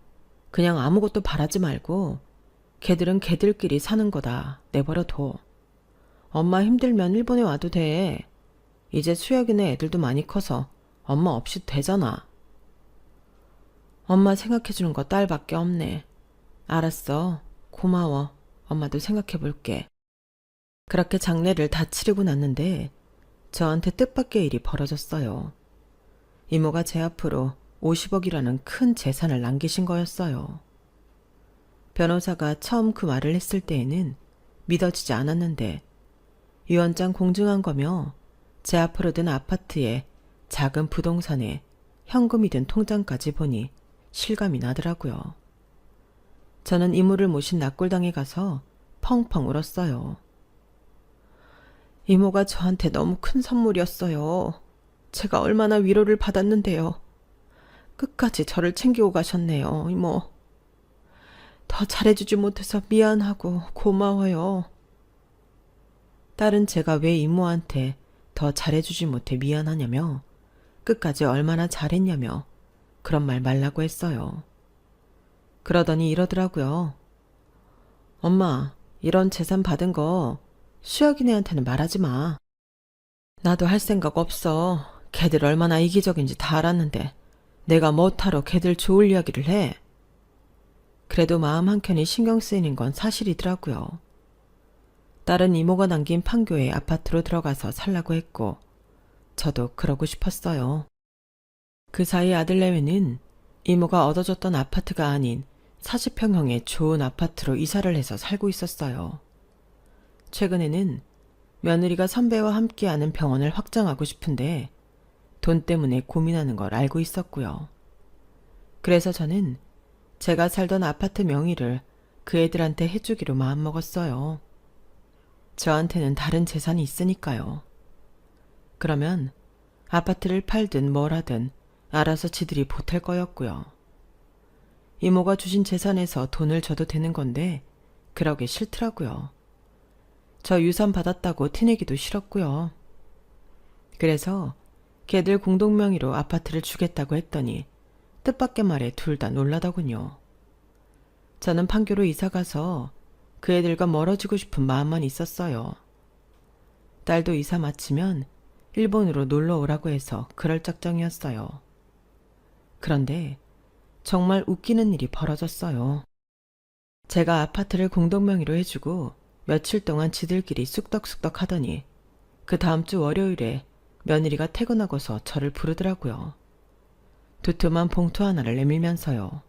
그냥 아무것도 바라지 말고 걔들은 걔들끼리 사는 거다. 내버려 둬. 엄마 힘들면 일본에 와도 돼. 이제 수혁이네 애들도 많이 커서 엄마 없이도 되잖아. 엄마 생각해주는 거 딸밖에 없네. 알았어. 고마워. 엄마도 생각해볼게. 그렇게 장례를 다 치르고 났는데 저한테 뜻밖의 일이 벌어졌어요. 이모가 제 앞으로 50억이라는 큰 재산을 남기신 거였어요. 변호사가 처음 그 말을 했을 때에는 믿어지지 않았는데 유언장 공증한 거며 제 앞으로 든 아파트에 작은 부동산에 현금이 든 통장까지 보니 실감이 나더라고요. 저는 이모를 모신 낙골당에 가서 펑펑 울었어요. 이모가 저한테 너무 큰 선물이었어요. 제가 얼마나 위로를 받았는데요. 끝까지 저를 챙기고 가셨네요, 이모. 더 잘해주지 못해서 미안하고 고마워요. 딸은 제가 왜 이모한테 더 잘해주지 못해 미안하냐며 끝까지 얼마나 잘했냐며 그런 말 말라고 했어요. 그러더니 이러더라고요. 엄마, 이런 재산 받은 거 수혁이네한테는 말하지 마. 나도 할 생각 없어. 걔들 얼마나 이기적인지 다 알았는데 내가 뭐하러 걔들 좋을 이야기를 해. 그래도 마음 한켠이 신경 쓰이는 건 사실이더라고요. 딸은 이모가 남긴 판교에 아파트로 들어가서 살라고 했고 저도 그러고 싶었어요. 그 사이 아들 내외는 이모가 얻어줬던 아파트가 아닌 40평형의 좋은 아파트로 이사를 해서 살고 있었어요. 최근에는 며느리가 선배와 함께하는 병원을 확장하고 싶은데 돈 때문에 고민하는 걸 알고 있었고요. 그래서 저는 제가 살던 아파트 명의를 그 애들한테 해주기로 마음먹었어요. 저한테는 다른 재산이 있으니까요. 그러면 아파트를 팔든 뭘 하든 알아서 지들이 보탤 거였고요. 이모가 주신 재산에서 돈을 줘도 되는 건데 그러기 싫더라고요. 저 유산 받았다고 티내기도 싫었고요. 그래서 걔들 공동명의로 아파트를 주겠다고 했더니 뜻밖의 말에 둘 다 놀라더군요. 저는 판교로 이사가서 그 애들과 멀어지고 싶은 마음만 있었어요. 딸도 이사 마치면 일본으로 놀러 오라고 해서 그럴 작정이었어요. 그런데 정말 웃기는 일이 벌어졌어요. 제가 아파트를 공동명의로 해주고 며칠 동안 지들끼리 쑥덕쑥덕 하더니 그 다음 주 월요일에 며느리가 퇴근하고서 저를 부르더라고요. 두툼한 봉투 하나를 내밀면서요.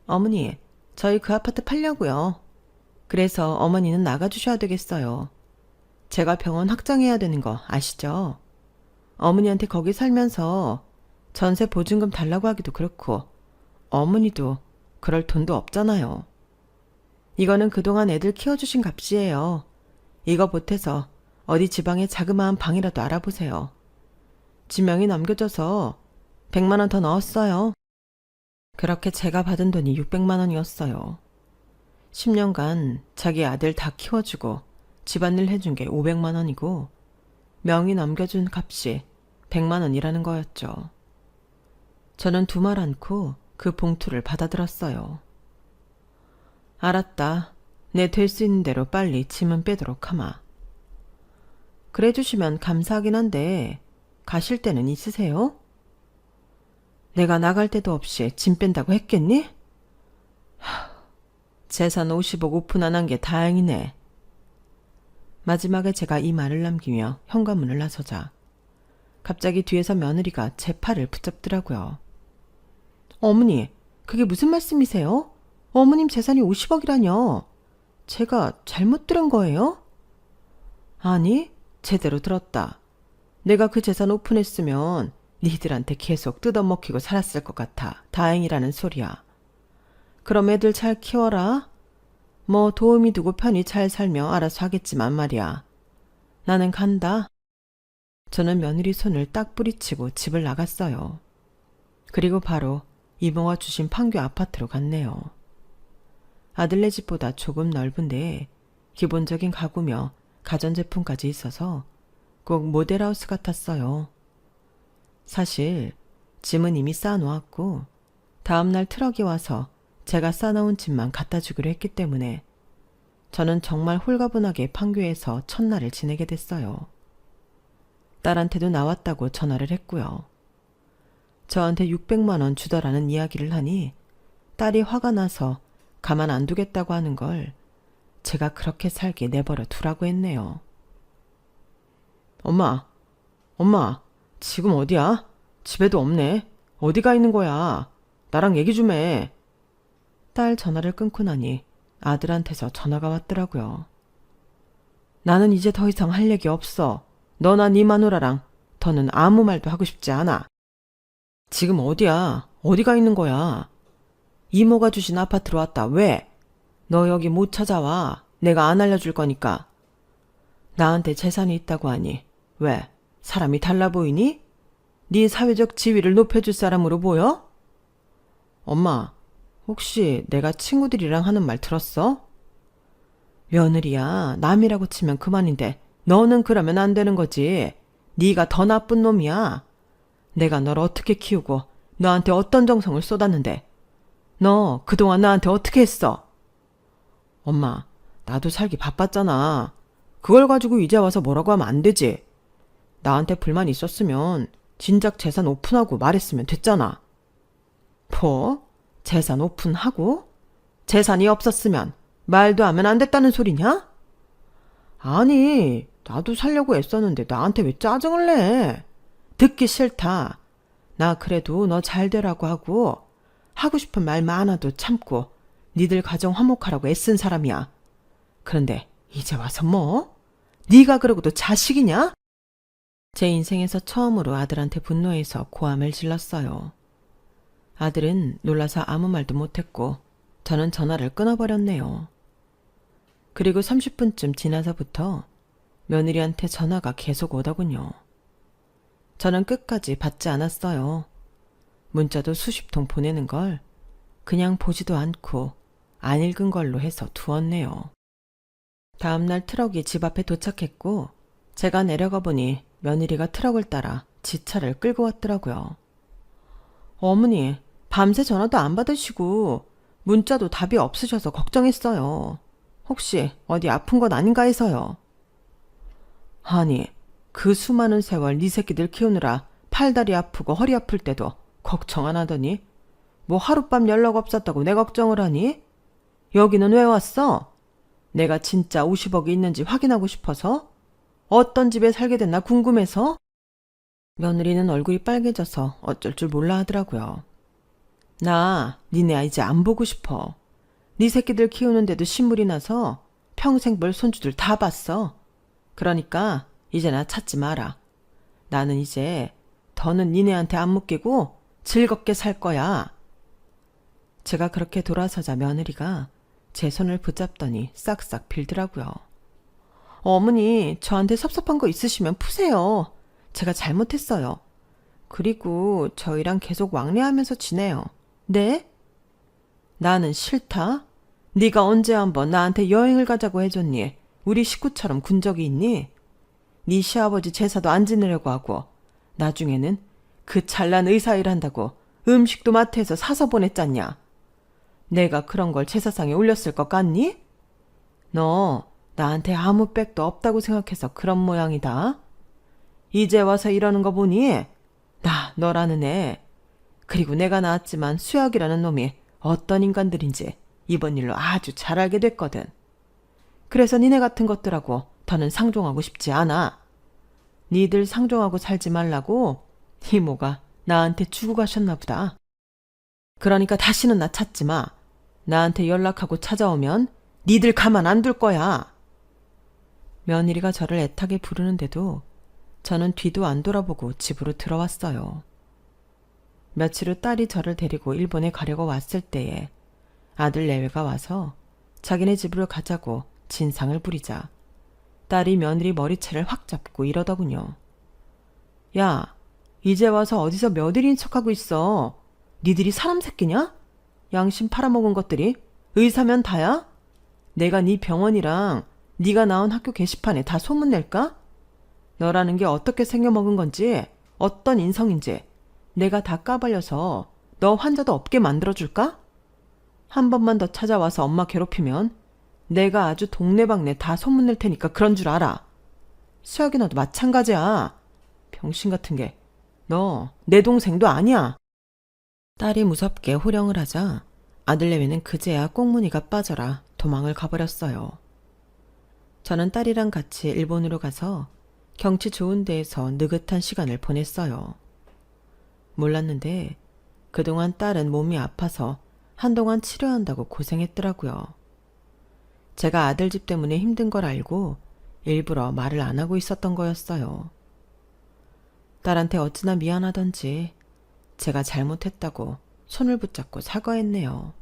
어머니, 저희 그 아파트 팔려고요. 그래서 어머니는 나가주셔야 되겠어요. 제가 병원 확장해야 되는 거 아시죠? 어머니한테 거기 살면서 전세 보증금 달라고 하기도 그렇고 어머니도 그럴 돈도 없잖아요. 이거는 그동안 애들 키워주신 값이에요. 이거 보태서 어디 지방에 자그마한 방이라도 알아보세요. 지명이 넘겨져서 100만 원 더 넣었어요. 그렇게 제가 받은 돈이 600만 원이었어요. 10년간 자기 아들 다 키워주고 집안일 해준 게 500만 원이고 명의 넘겨준 값이 100만 원이라는 거였죠. 저는 두말 않고 그 봉투를 받아들었어요. 알았다. 내 될 수 있는 대로 빨리 짐은 빼도록 하마. 그래 주시면 감사하긴 한데 가실 때는 있으세요? 내가 나갈 때도 없이 짐 뺀다고 했겠니? 재산 50억 오픈 안 한 게 다행이네. 마지막에 제가 이 말을 남기며 현관문을 나서자 갑자기 뒤에서 며느리가 제 팔을 붙잡더라고요. 어머니, 그게 무슨 말씀이세요? 어머님 재산이 50억이라뇨. 제가 잘못 들은 거예요? 아니, 제대로 들었다. 내가 그 재산 오픈했으면 니들한테 계속 뜯어먹히고 살았을 것 같아 다행이라는 소리야. 그럼 애들 잘 키워라. 뭐 도움이 되고 편히 잘 살며 알아서 하겠지만 말이야. 나는 간다. 저는 며느리 손을 딱 뿌리치고 집을 나갔어요. 그리고 바로 이모가 주신 판교 아파트로 갔네요. 아들네 집보다 조금 넓은데 기본적인 가구며 가전제품까지 있어서 꼭 모델하우스 같았어요. 사실 짐은 이미 쌓아놓았고 다음날 트럭이 와서 제가 싸놓은 짐만 갖다 주기로 했기 때문에 저는 정말 홀가분하게 판교에서 첫날을 지내게 됐어요. 딸한테도 나왔다고 전화를 했고요. 저한테 600만 원 주더라는 이야기를 하니 딸이 화가 나서 가만 안 두겠다고 하는 걸 제가 그렇게 살게 내버려 두라고 했네요. 엄마, 지금 어디야? 집에도 없네. 어디가 있는 거야? 나랑 얘기 좀 해. 딸 전화를 끊고 나니 아들한테서 전화가 왔더라고요. 나는 이제 더 이상 할 얘기 없어. 너나 네 마누라랑 더는 아무 말도 하고 싶지 않아. 지금 어디야? 어디가 있는 거야? 이모가 주신 아파트로 왔다. 왜? 너 여기 못 찾아와. 내가 안 알려줄 거니까. 나한테 재산이 있다고 하니 왜? 사람이 달라 보이니? 네 사회적 지위를 높여줄 사람으로 보여? 엄마, 혹시 내가 친구들이랑 하는 말 들었어? 며느리야, 남이라고 치면 그만인데 너는 그러면 안 되는 거지. 네가 더 나쁜 놈이야. 내가 널 어떻게 키우고 너한테 어떤 정성을 쏟았는데 너 그동안 나한테 어떻게 했어? 엄마, 나도 살기 바빴잖아. 그걸 가지고 이제 와서 뭐라고 하면 안 되지. 나한테 불만 있었으면 진작 재산 오픈하고 말했으면 됐잖아. 뭐? 재산 오픈하고? 재산이 없었으면 말도 하면 안 됐다는 소리냐? 아니, 나도 살려고 애썼는데 나한테 왜 짜증을 내? 듣기 싫다. 나 그래도 너 잘 되라고 하고 싶은 말 많아도 참고 니들 가정 화목하라고 애쓴 사람이야. 그런데 이제 와서 뭐? 네가 그러고도 자식이냐? 제 인생에서 처음으로 아들한테 분노해서 고함을 질렀어요. 아들은 놀라서 아무 말도 못했고 저는 전화를 끊어버렸네요. 그리고 30분쯤 지나서부터 며느리한테 전화가 계속 오더군요. 저는 끝까지 받지 않았어요. 문자도 수십 통 보내는 걸 그냥 보지도 않고 안 읽은 걸로 해서 두었네요. 다음날 트럭이 집 앞에 도착했고 제가 내려가 보니 며느리가 트럭을 따라 지 차를 끌고 왔더라고요. 어머니, 밤새 전화도 안 받으시고 문자도 답이 없으셔서 걱정했어요. 혹시 어디 아픈 건 아닌가 해서요. 아니, 그 수많은 세월 네 새끼들 키우느라 팔다리 아프고 허리 아플 때도 걱정 안 하더니 뭐 하룻밤 연락 없었다고 내 걱정을 하니? 여기는 왜 왔어? 내가 진짜 50억이 있는지 확인하고 싶어서? 어떤 집에 살게 됐나 궁금해서? 며느리는 얼굴이 빨개져서 어쩔 줄 몰라 하더라고요. 나 니네 이제 안 보고 싶어. 네 새끼들 키우는데도 신물이 나서 평생 볼 손주들 다 봤어. 그러니까 이제 나 찾지 마라. 나는 이제 더는 니네한테 안 묶이고 즐겁게 살 거야. 제가 그렇게 돌아서자 며느리가 제 손을 붙잡더니 싹싹 빌더라고요. 어머니, 저한테 섭섭한 거 있으시면 푸세요. 제가 잘못했어요. 그리고 저희랑 계속 왕래하면서 지내요. 네? 나는 싫다? 네가 언제 한번 나한테 여행을 가자고 해줬니? 우리 식구처럼 군 적이 있니? 네 시아버지 제사도 안 지내려고 하고 나중에는 그 잘난 의사 일한다고 음식도 마트에서 사서 보냈잖냐? 내가 그런 걸 제사상에 올렸을 것 같니? 너 나한테 아무 빽도 없다고 생각해서 그런 모양이다. 이제 와서 이러는 거 보니 나 너라는 애 그리고 내가 낳았지만 수혁이라는 놈이 어떤 인간들인지 이번 일로 아주 잘 알게 됐거든. 그래서 니네 같은 것들하고 더는 상종하고 싶지 않아. 니들 상종하고 살지 말라고 이모가 나한테 주고 가셨나 보다. 그러니까 다시는 나 찾지 마. 나한테 연락하고 찾아오면 니들 가만 안 둘 거야. 며느리가 저를 애타게 부르는데도 저는 뒤도 안 돌아보고 집으로 들어왔어요. 며칠 후 딸이 저를 데리고 일본에 가려고 왔을 때에 아들 내외가 와서 자기네 집으로 가자고 진상을 부리자 딸이 며느리 머리채를 확 잡고 이러더군요. 야, 이제 와서 어디서 며느리인 척하고 있어. 니들이 사람 새끼냐? 양심 팔아먹은 것들이 의사면 다야? 내가 네 병원이랑 네가 나온 학교 게시판에 다 소문낼까? 너라는 게 어떻게 생겨먹은 건지 어떤 인성인지 내가 다 까발려서 너 환자도 없게 만들어줄까? 한 번만 더 찾아와서 엄마 괴롭히면 내가 아주 동네방네 다 소문낼 테니까 그런 줄 알아. 수혁이 너도 마찬가지야. 병신 같은 게. 너 내 동생도 아니야. 딸이 무섭게 호령을 하자 아들내미는 그제야 꽁무니가 빠져라 도망을 가버렸어요. 저는 딸이랑 같이 일본으로 가서 경치 좋은 데에서 느긋한 시간을 보냈어요. 몰랐는데 그동안 딸은 몸이 아파서 한동안 치료한다고 고생했더라고요. 제가 아들 집 때문에 힘든 걸 알고 일부러 말을 안 하고 있었던 거였어요. 딸한테 어찌나 미안하던지 제가 잘못했다고 손을 붙잡고 사과했네요.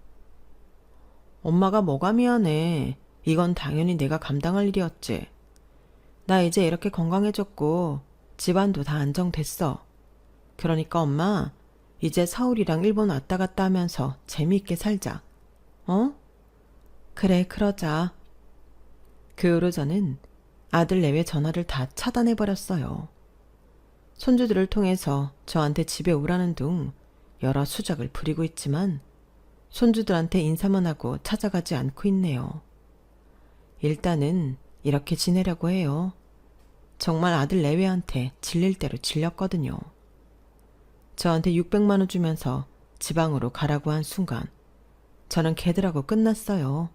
엄마가 뭐가 미안해. 이건 당연히 내가 감당할 일이었지. 나 이제 이렇게 건강해졌고 집안도 다 안정됐어. 그러니까 엄마 이제 서울이랑 일본 왔다 갔다 하면서 재미있게 살자. 어? 그래 그러자. 그 후로 저는 아들 내외 전화를 다 차단해버렸어요. 손주들을 통해서 저한테 집에 오라는 둥 여러 수작을 부리고 있지만 손주들한테 인사만 하고 찾아가지 않고 있네요. 일단은 이렇게 지내려고 해요. 정말 아들 내외한테 질릴 대로 질렸거든요. 저한테 600만 원 주면서 지방으로 가라고 한 순간 저는 걔들하고 끝났어요.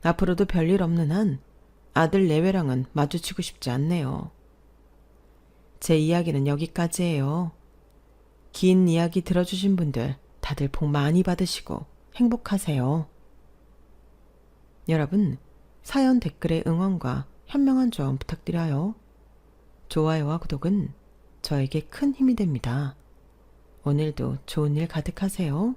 앞으로도 별일 없는 한 아들 내외랑은 마주치고 싶지 않네요. 제 이야기는 여기까지예요. 긴 이야기 들어주신 분들 다들 복 많이 받으시고 행복하세요. 여러분, 사연 댓글에 응원과 현명한 조언 부탁드려요. 좋아요와 구독은 저에게 큰 힘이 됩니다. 오늘도 좋은 일 가득하세요.